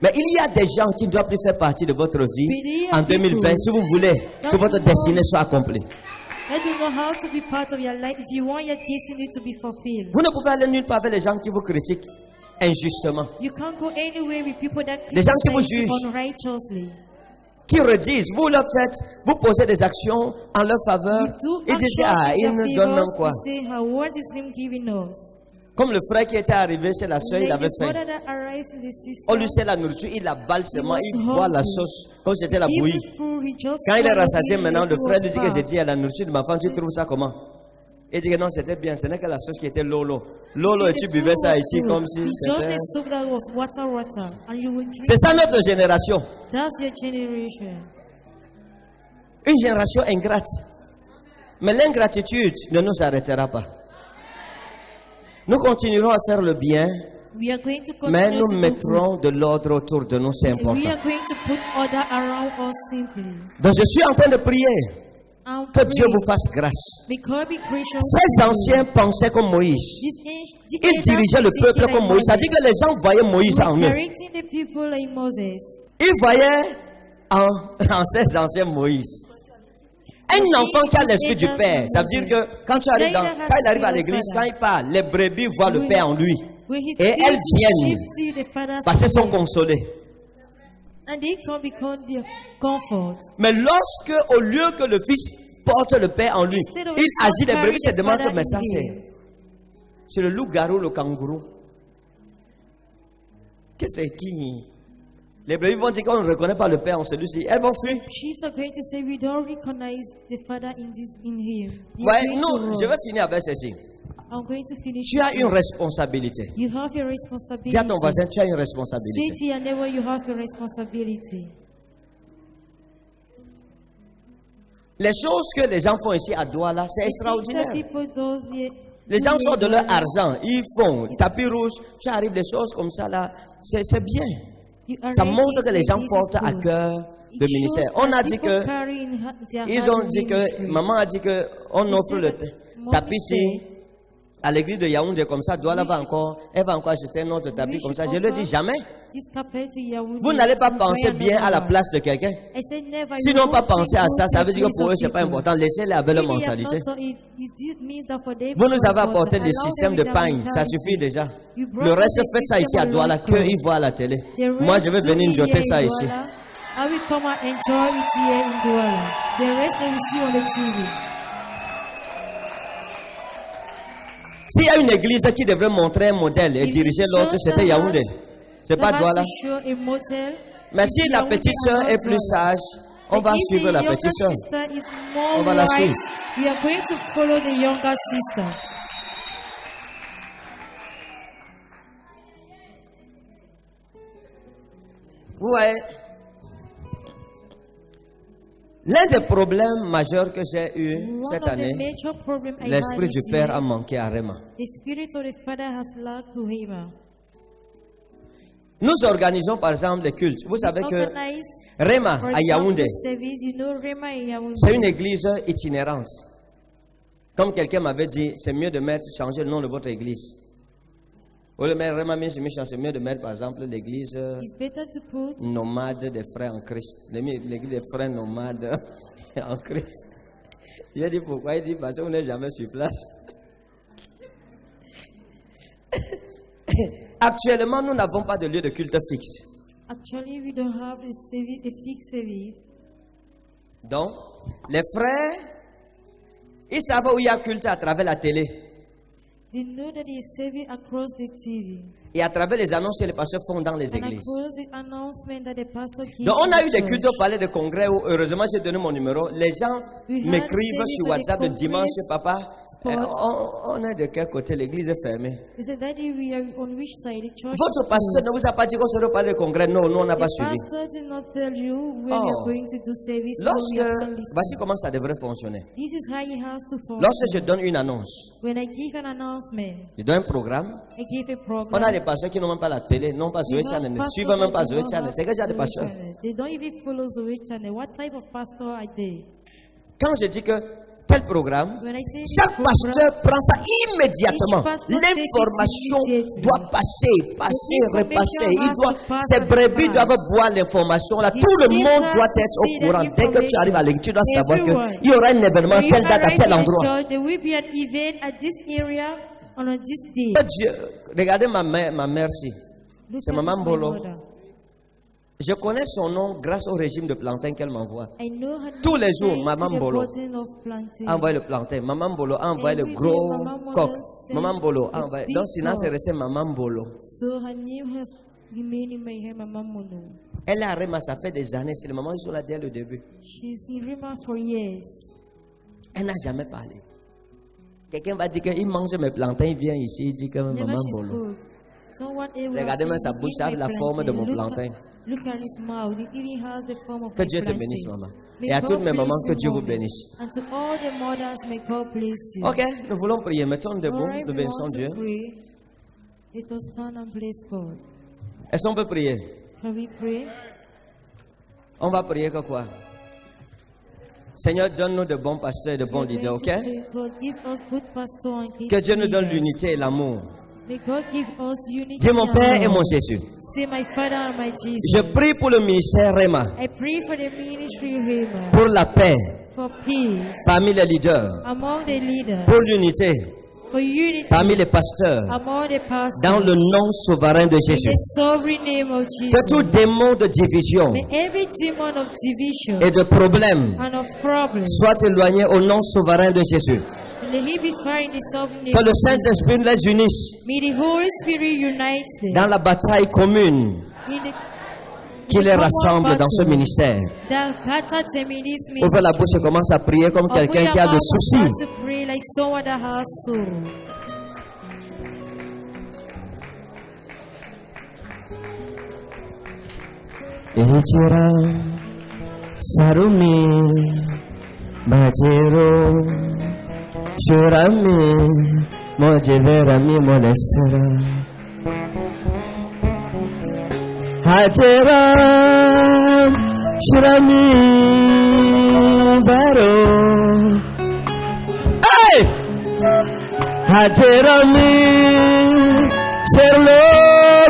Mais il y a des gens qui ne doivent plus faire partie de votre vie en 2020 si vous voulez que votre destinée soit accomplie. Vous ne pouvez aller nulle part avec les gens qui vous critiquent injustement. Les gens qui vous jugent, qui redisent, vous leur faites, vous posez des actions en leur faveur. Ils disent, ils nous donnent même quoi? Comme le frère qui était arrivé chez la soeur, il avait faim. On lui sert la nourriture, il avale seulement, il boit la sauce, comme c'était la bouillie. Quand il est rassasié maintenant, le frère lui dit que j'ai dit à la nourriture de ma femme, tu trouves ça comment? Il dit que non, c'était bien, ce n'est que la sauce qui était lolo. Lolo, et tu buvais ça ici comme si c'était... C'est ça notre génération. Une génération ingrate. Mais l'ingratitude ne nous arrêtera pas. Nous continuerons à faire le bien, mais nous mettrons de l'ordre autour de nous, c'est important. Donc je suis en train de prier. Que Dieu vous fasse grâce. Ces anciens pensaient comme Moïse. Ils dirigeaient le peuple comme Moïse. Ça dit que les gens voyaient Moïse en eux. Ils voyaient en ces anciens Moïse. Un enfant qui a l'esprit du Père, ça veut dire que quand il arrive à l'église, quand il parle, les brebis voient le Père en lui. Et elles viennent parce qu'elles sont consolées. Mais lorsque, au lieu que le Fils porte le Père en lui, il agit, les brebis se demandent que mais ça c'est le loup-garou, le kangourou. Qu'est-ce que c'est qui? Les brebis vont dire qu'on ne reconnaît pas le Père en celui-ci. Elles vont fuir. Ouais, non, je vais finir avec ceci. Tu as une responsabilité. Dis à ton voisin, tu as une responsabilité. Les choses que les gens font ici à Douala, c'est extraordinaire. Les gens sortent de leur argent, ils font tapis rouge. Tu arrives des choses comme ça là, c'est bien. Ça montre que les gens portent à cœur le ministère. On a dit que, ils ont dit que, maman a dit que on offre le tapis ici à l'église de Yaoundé comme ça. Elle va encore acheter un autre tapis comme ça. Je lui ai dit jamais. Vous n'allez pas penser bien à la place de quelqu'un. S'ils n'ont pas pensé à ça, ça veut dire que pour eux c'est pas important. Laissez-les avec leur mentalité. Vous nous avez apporté le système de pagne, ça suffit déjà. Le reste, faites ça ici à Douala, qu'ils voient à la télé. Moi je vais venir jeter ça ici. S'il y a une église qui devrait montrer un modèle et diriger l'autre, c'était Yaoundé. C'est pas Douala. Mais si la petite soeur est plus sage, on va suivre la petite soeur. On va la suivre. Vous voyez, l'un des problèmes majeurs que j'ai eu cette année, l'esprit du Père a manqué à Rema. Nous organisons par exemple des cultes. Vous savez que Rema à Yaoundé, c'est une église itinérante. Comme quelqu'un m'avait dit, c'est mieux de changer le nom de votre église. Au lieu de mettre Rema Mission, c'est mieux de mettre par exemple l'église nomade des frères en Christ. L'église des frères nomades en Christ. J'ai dit pourquoi? Il dit parce qu'on n'est jamais sur place. Actuellement, nous n'avons pas de lieu de culte fixe. Donc, les frères Ils savent où il y a culte à travers la télé. They know that he is serving across the TV. Et à travers les annonces que les pasteurs font dans les églises. Donc on a eu des cultes au palais de congrès où, heureusement, j'ai donné mon numéro. Les gens m'écrivent sur WhatsApp le dimanche, papa, on est de quel côté? L'église est fermée. Votre pasteur ne vous a pas dit qu'on serait au palais de congrès? Non, nous on n'a pas suivi. Voici comment ça devrait fonctionner. Lorsque je donne une annonce, je donne un programme, on a des pasteurs qui n'ont même pas la télé, n'ont pas Zoé Channel, ne suivent même pas Zoé Channel. C'est quel genre de pasteur? Quand je dis que tel programme, chaque pasteur prend ça immédiatement. L'information doit passer, repasser. Ces brebis doivent boire l'information là. Tout le monde doit être au courant. Dès que tu arrives à l'église, tu dois savoir qu'il y aura un événement, telle date, à tel endroit. Regardez ma mère ici. C'est Maman Mbolo. Je connais son nom grâce au régime de plantain qu'elle m'envoie. Tous les jours, Maman Mbolo envoie le plantain. Maman Mbolo envoie le gros coq. Maman Mbolo envoie. Donc sinon, c'est resté Maman Mbolo. Elle est à Rema, ça fait des années. C'est le moment où ils sont là dès le début. Elle n'a jamais parlé. Quelqu'un va dire qu'il mange mes plantains, il vient ici, il dit que Maman Mbolo. Regardez même sa bouche, ça a la forme de mon plantain. Que Dieu te bénisse, maman. Et à toutes mes mamans, que Dieu vous bénisse. Ok, nous voulons prier. Mettons debout, nous bénissons Dieu. Est-ce qu'on peut prier? On va prier que quoi? Seigneur, donne-nous de bons pasteurs et de bons leaders, ok? Que Dieu nous donne l'unité et l'amour. Dis mon Père et mon Jésus. Je prie pour le ministère Rema. Pour la paix parmi les leaders. Pour l'unité parmi les pasteurs. Dans le nom souverain de Jésus. Que tout démon de division et de problème soit éloigné au nom souverain de Jésus. Que le Saint-Esprit les unisse dans la bataille commune qui les rassemble dans ce ministère. Ouvre la bouche et commence à prier comme quelqu'un qui a des soucis. Ejira Sarumi Bajero Shurami Mojiverami Molesera Hajera Shurami Baro Hey Hajerami Sherlo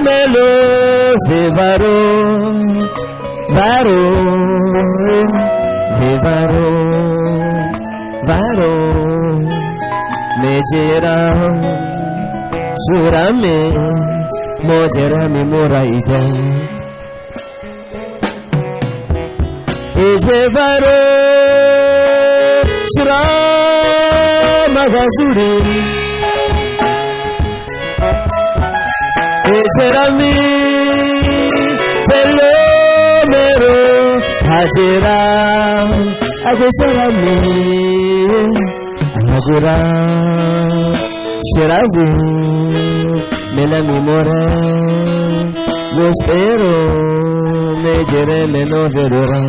Melo Zevaro Varo Zevaro Varo Mejera Shurame Mojerami Moraida Ejevaro Shurama Gazuri Ejerami Pelomero Hajera Agoserami Agora Shiravi Melami Mora Gospero Mejere Menoverora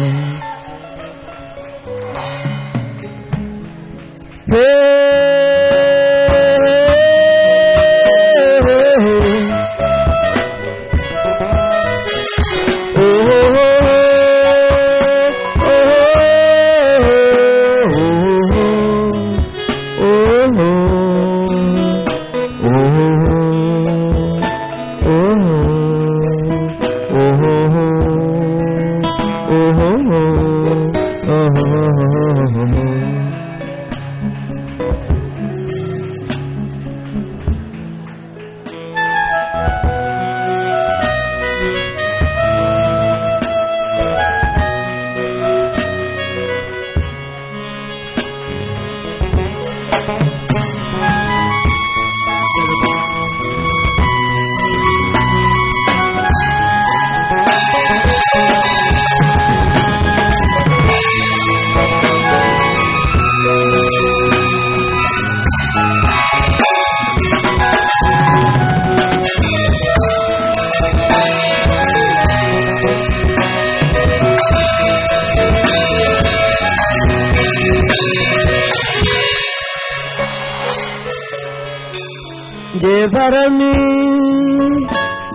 Jevarami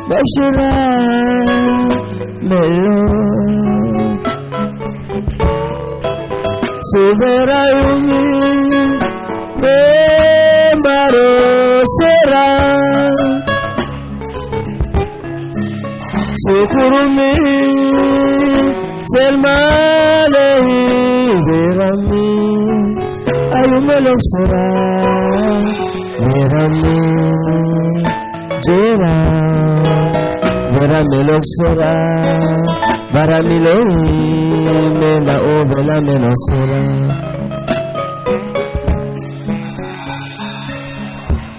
Bashira Melo Suverayumi Bembaro Sera Sukurumi Selmalehi Verami Ayumelo Sera Verami Jera Veramelo Sera Varamilo Mela Ovela Melo Sera.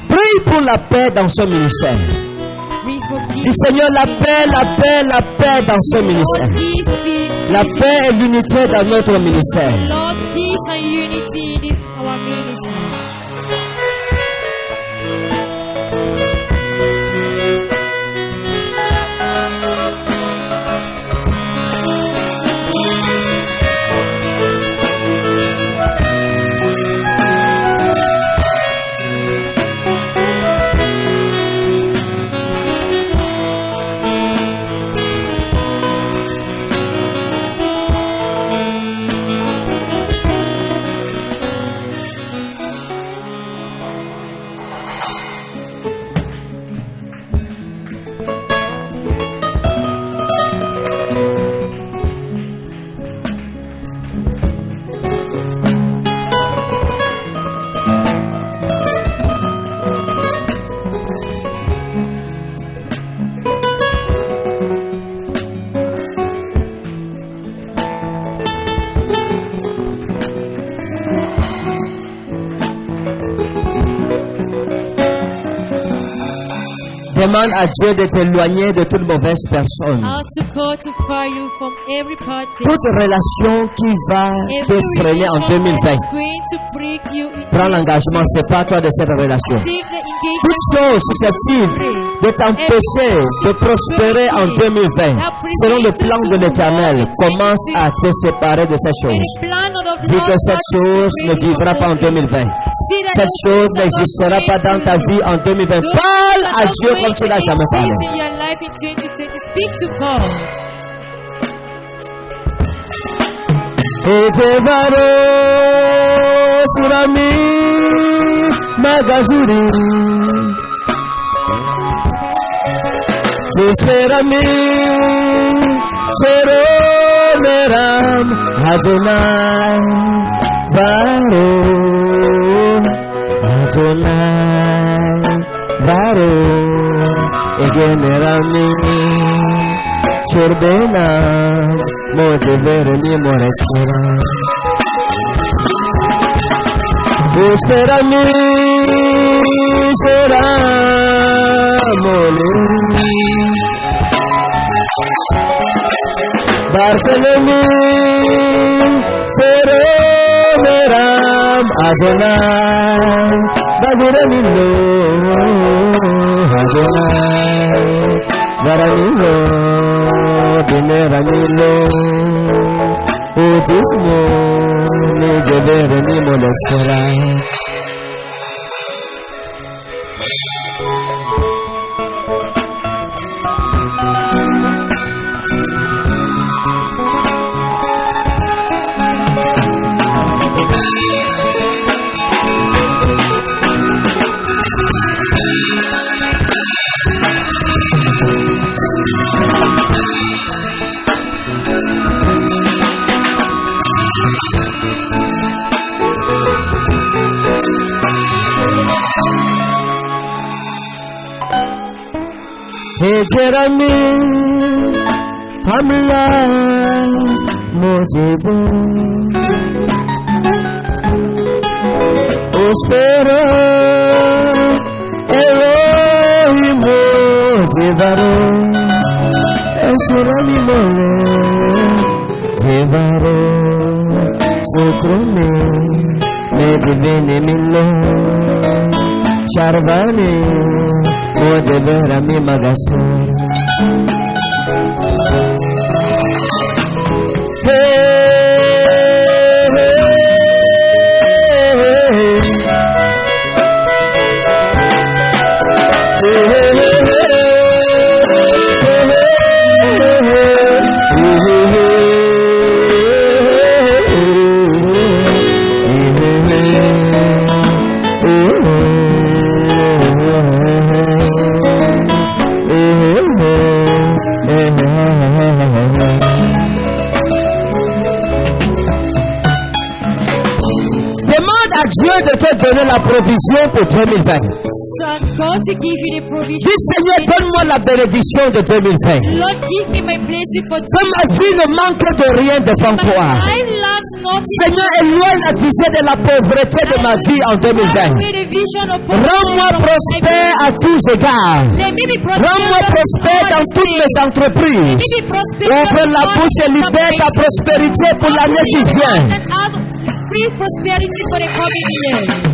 Prie pour la paix dans ce ministère. Dis Seigneur, la paix dans ce ministère. La paix et l'unité dans notre ministère. Lord, peace and unity in our ministry. Demande à Dieu de t'éloigner de toute mauvaise personne. Toute relation qui va te freiner en 2020. Prends l'engagement, sépare toi de cette relation. Toutes choses susceptibles de t'empêcher de prospérer en 2020, selon le plan de l'Éternel, commence à te séparer de ces choses. Dis que cette chose ne vivra pas en 2020. Cette chose n'existera pas dans ta vie en 2020. Parle à Dieu comme tu n'as jamais parlé. Ejevaro surami magazuri Susperami Sero meram Adonai Varo Adonai Varo Egenerami Chorbena Modevermi Morespera Susperami Sera Mole Bartolomé Fero Meram Adonai Babiramilo Adonai Baramilo Bimeramilo Utismo Nijeveremi Molesera. Jeremy, Pamela, Mojibo, Ospera, Elohim, Jevaro, Esuramimo, Jevaro, Sukrome, Medivene Milo, Sharvani. Modeverami Magasur. la provision pour 2020. Dis Seigneur, donne-moi la bénédiction de 2020. Que ma vie ne manque de rien devant toi. Seigneur, éloigne la disette de la pauvreté de ma vie en 2020. Rends-moi prospère à tous égards. Rends-moi prospère dans toutes mes entreprises. Ouvre la bouche et libère ta prospérité pour l'année qui vient. Free prosperity for the coming year.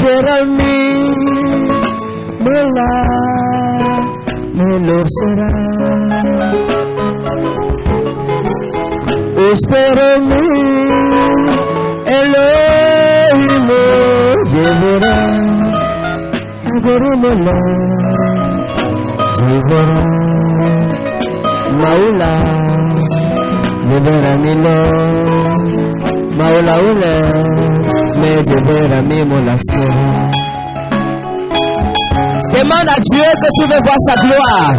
Jeremy mula melur serang Usperemi Elohimu jebera Agori mula jebera Maula jebera milo Maula ule Demande à Dieu que tu veux voir sa gloire.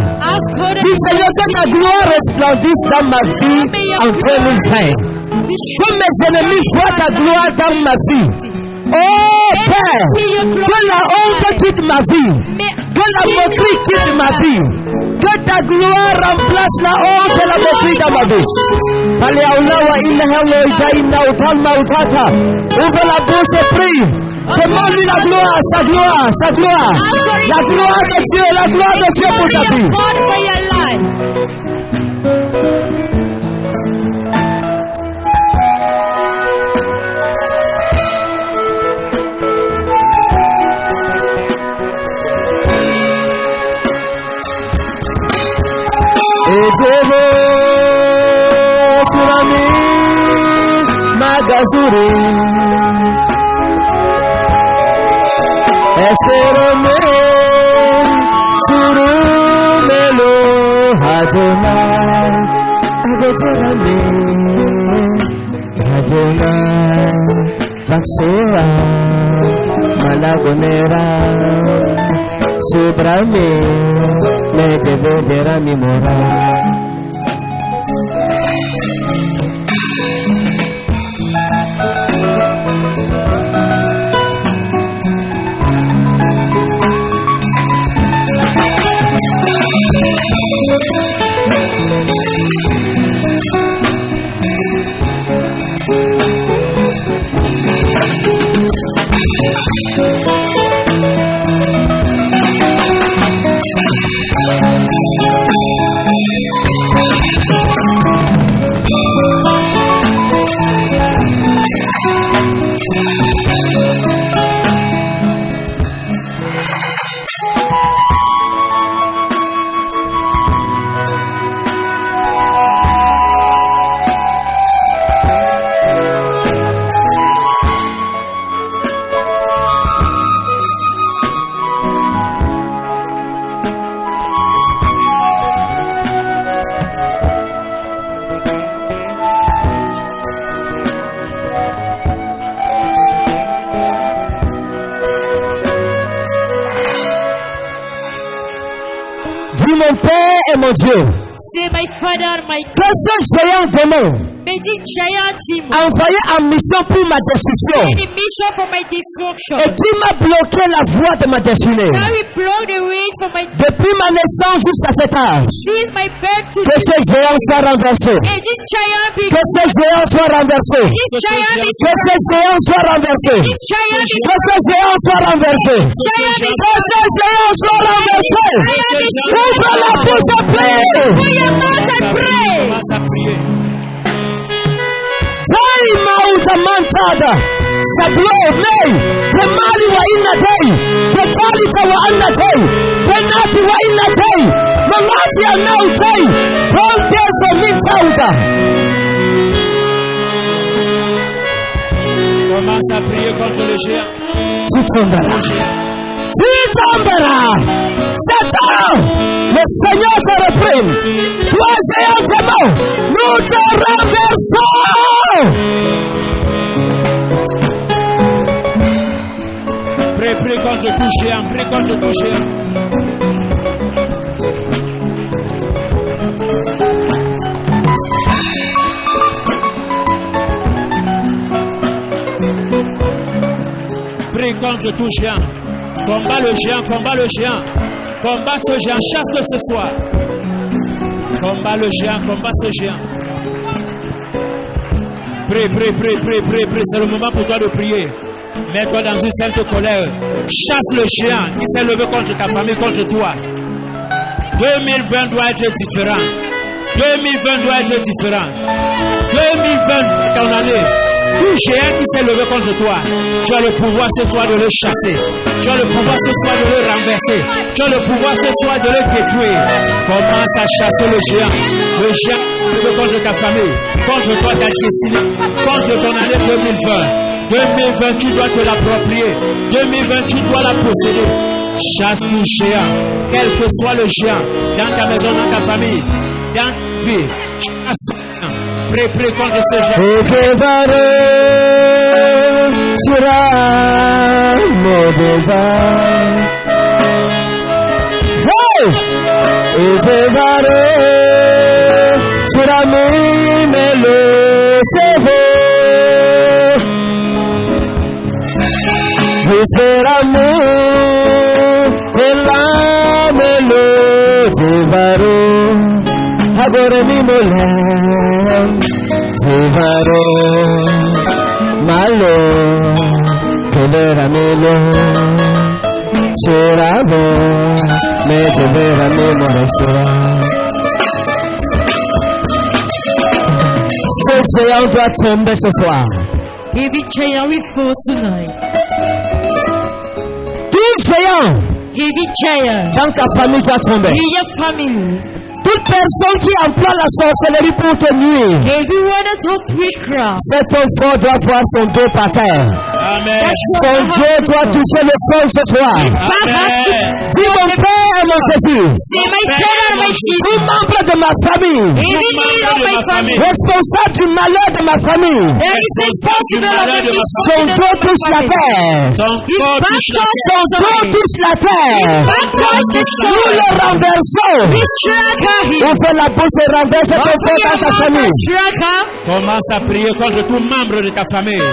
Dis Seigneur, que ta gloire resplendisse dans ma vie en 2020. Que mes ennemis voient ta gloire dans ma vie. Oh Père, que la honte quitte ma vie. Que la moquerie quitte ma vie. Que ta gloire remplace la honte et la moquerie dans ma vie. Ouvre la bouche et prie. Demande-lui la gloire, sa gloire, sa gloire. La gloire de Dieu pour ta vie. Et Dieu Kurami Magazuri Eserome Surumelo Hajona Agajorame Hajona Baksura Malagonera Subrame Medebedera mi moral Mon Père et mon Dieu, say my Father, my que ce géant démon envoyé en mission pour ma destruction, et qui m'a bloqué la voie de ma destinée depuis ma naissance jusqu'à cet âge. Que ce géant soit renversé. Que ce géant soit renversé. Que ce géant soit renversé. Que ce géant soit renversé. Que ce géant soit renversé. Ouvre la bouche à prier. Jai mauta mantada. Sablo mei. Remali wa inna tei. Kekalika wa anna tei. Penati wa inna tei. Mamati anau tei. Honteso mitauda. Commence à prier contre le géant. Tu tomberas. Satan, le Seigneur te reprime. Toi, géant démon, nous te renversons. Prie contre tout géant, prie contre tout géant. Prie contre tout géant. Combat le géant, combat le géant. Combat ce géant, chasse-le ce soir. Combat le géant, combat ce géant. Prie, c'est le moment pour toi de prier. Mets-toi dans une sainte colère. Chasse le géant qui s'est levé contre ta famille, contre toi. 2020 doit être différent. 2020 doit être différent. 2020 ton année. Tout géant qui s'est levé contre toi, tu as le pouvoir ce soir de le chasser. Tu as le pouvoir ce soir de le renverser. Tu as le pouvoir ce soir de le détruire. Commence à chasser le géant. Le géant contre ta famille, contre toi ta destinée, contre ton année 2020. 2020, tu dois te l'approprier. 2020, tu dois la posséder. Chasse tout géant, quel que soit le géant, dans ta maison, dans ta famille, dans ta vie. Chasse. Prie contre ce géant. Agora me molham, devaro, malo, tolera melo, choravo, me devera me morestra. Ce géant doit tomber ce soir. Every giant will fall tonight. Tout géant, every giant, dans ta famille doit tomber. in your family. Toute personne qui emploie la sorcellerie pour te nuire, cet enfant doit voir son dos par terre. Amen. Son dos doit toucher le sol ce soir. Dis mon Père et mon Jésus, tout membre de ma famille, responsable du malheur de ma famille, son dos touche la terre. Son dos touche la terre. Nous le renversons. Ouvre la bouche et renverse ton frère dans ta famille. Commence à prier contre tout membre de ta famille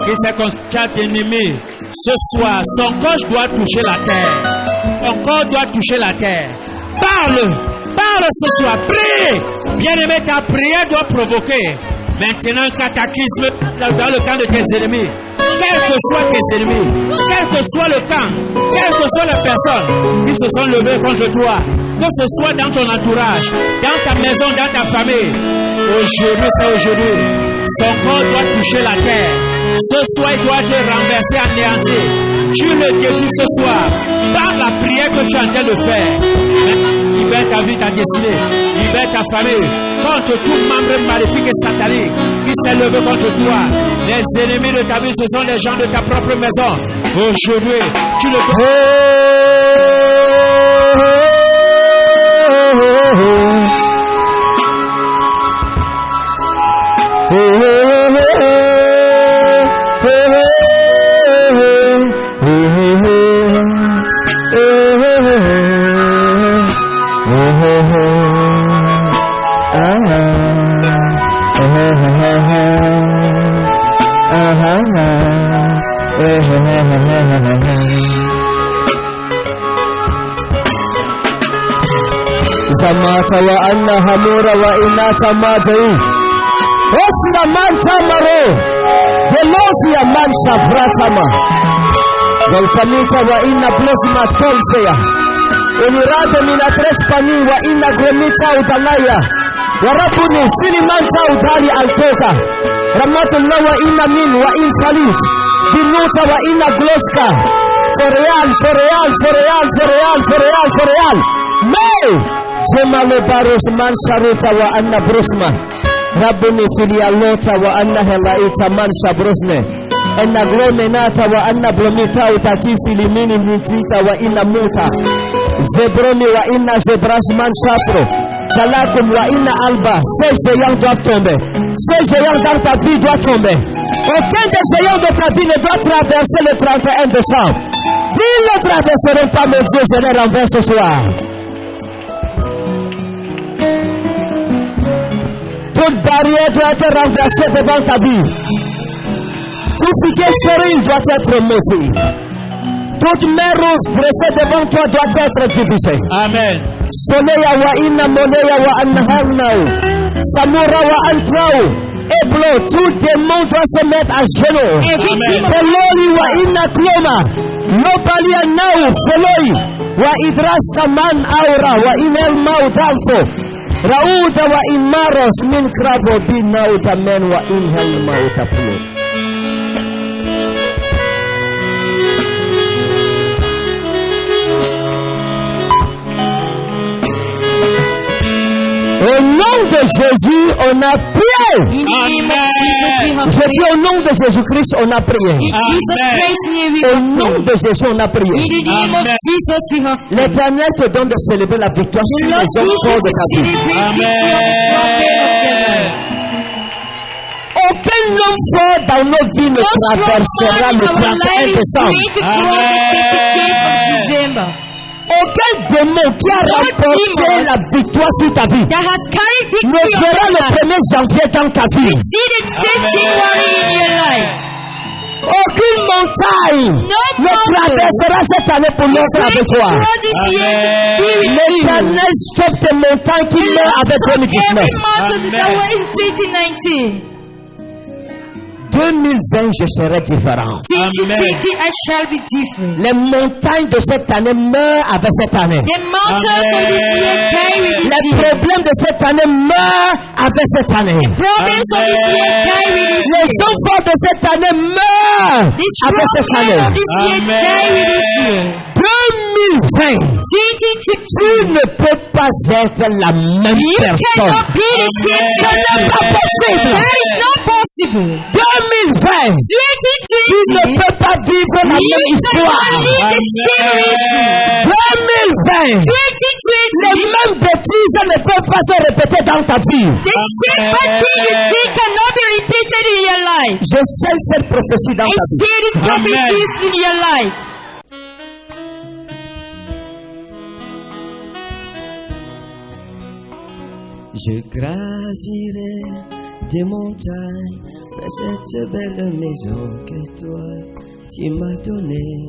qui s'est constitué ennemi. Ce soir, son corps doit toucher la terre. Son corps doit toucher la terre. Parle ce soir. Prie. Bien-aimé, ta prière doit provoquer maintenant un cataclysme dans le camp de tes ennemis. Quels que soient tes ennemis, quel que soit le camp, quelles que soient les personnes qui se sont levées contre toi, que ce soit dans ton entourage, dans ta maison, dans ta famille, aujourd'hui, c'est aujourd'hui. Son corps doit toucher la terre. Ce soir, il doit être renversé, anéanti. Tu le détruis ce soir par la prière que tu es en train de faire. Libère ta vie, ta destinée. Libère ta famille contre tout membre maléfique et satanique qui s'est levé contre toi. Les ennemis de ta vie, ce sont les gens de ta propre maison. Aujourd'hui, tu le Sharata wa anna hamura wa inata madai. Osina manta maro. Velosi ya mansha bratama. Galpanita wa inna blosma tolfeya. Unirate mina trespani wa inna gremita utalaya. Warabuni fili manta utali altoka. Ramatullah wa inna min wa in falit. Dinuta wa inna gloska. Foreal. May Jemale Baros man Sharuta wa anna brosma. Rabbuni filialota wa anna helaita man shabrosne. Enna glomenata wa anna blomita utakifi limini mutita wa inna muta. Zebroni wa inna zebras man shafro. Kalakum wa inna alba. Ces géants doivent tomber. Ces géants dans ta vie doivent tomber. Aucun des géants de ta vie ne doit traverser le 31 décembre. Ils ne traverseront pas, mes dieux, je les renverse ce soir. Toute barrière doit être renversée devant ta vie. Tout fichier stérile doit être remonté. Toute mer rouge dressée devant toi doit être divisée. Amen. Soleya wa inna moleya wa annaharnau. Samura wa antrau. Eblo, tout démon doit se mettre à genoux. Peloli wa inna kloma. Lobalia nau feloi. Wa idrastaman aura wa inel maudalfo. Rauda wa imaros min krabo bin nauta men wa inhel mautaplo. Au nom de Jésus, on a prié. Je dis au nom de Jésus-Christ, on a prié. Au nom de Jésus, on a prié. L'Éternel te donne de célébrer la victoire sur les hommes forts de ta vie. Aucun homme fort dans nos vies ne traversera le 31 décembre. Aucun démon qui a remporté la victoire sur ta vie ne verra le 1er janvier dans ta vie. Aucune montagne ne traversera cette année pour l'être avec toi. L'Éternel stoppe tes montagnes qui meurent avec 2019. 2020, je serai différent. Les montagnes de cette année meurent avec cette année. Les problèmes de cette année meurent avec cette année. Les enfants de cette année meurent avec cette année. 2020, tu ne peux pas être la même personne. Ce n'est pas possible. 2020, tu ne peux pas vivre la même histoire. 2020, les mêmes bêtises ne peuvent pas se répéter dans ta vie. Je sais cette prophétie dans ta vie. Je gravirai des montagnes vers cette belle maison que toi tu m'as donnée.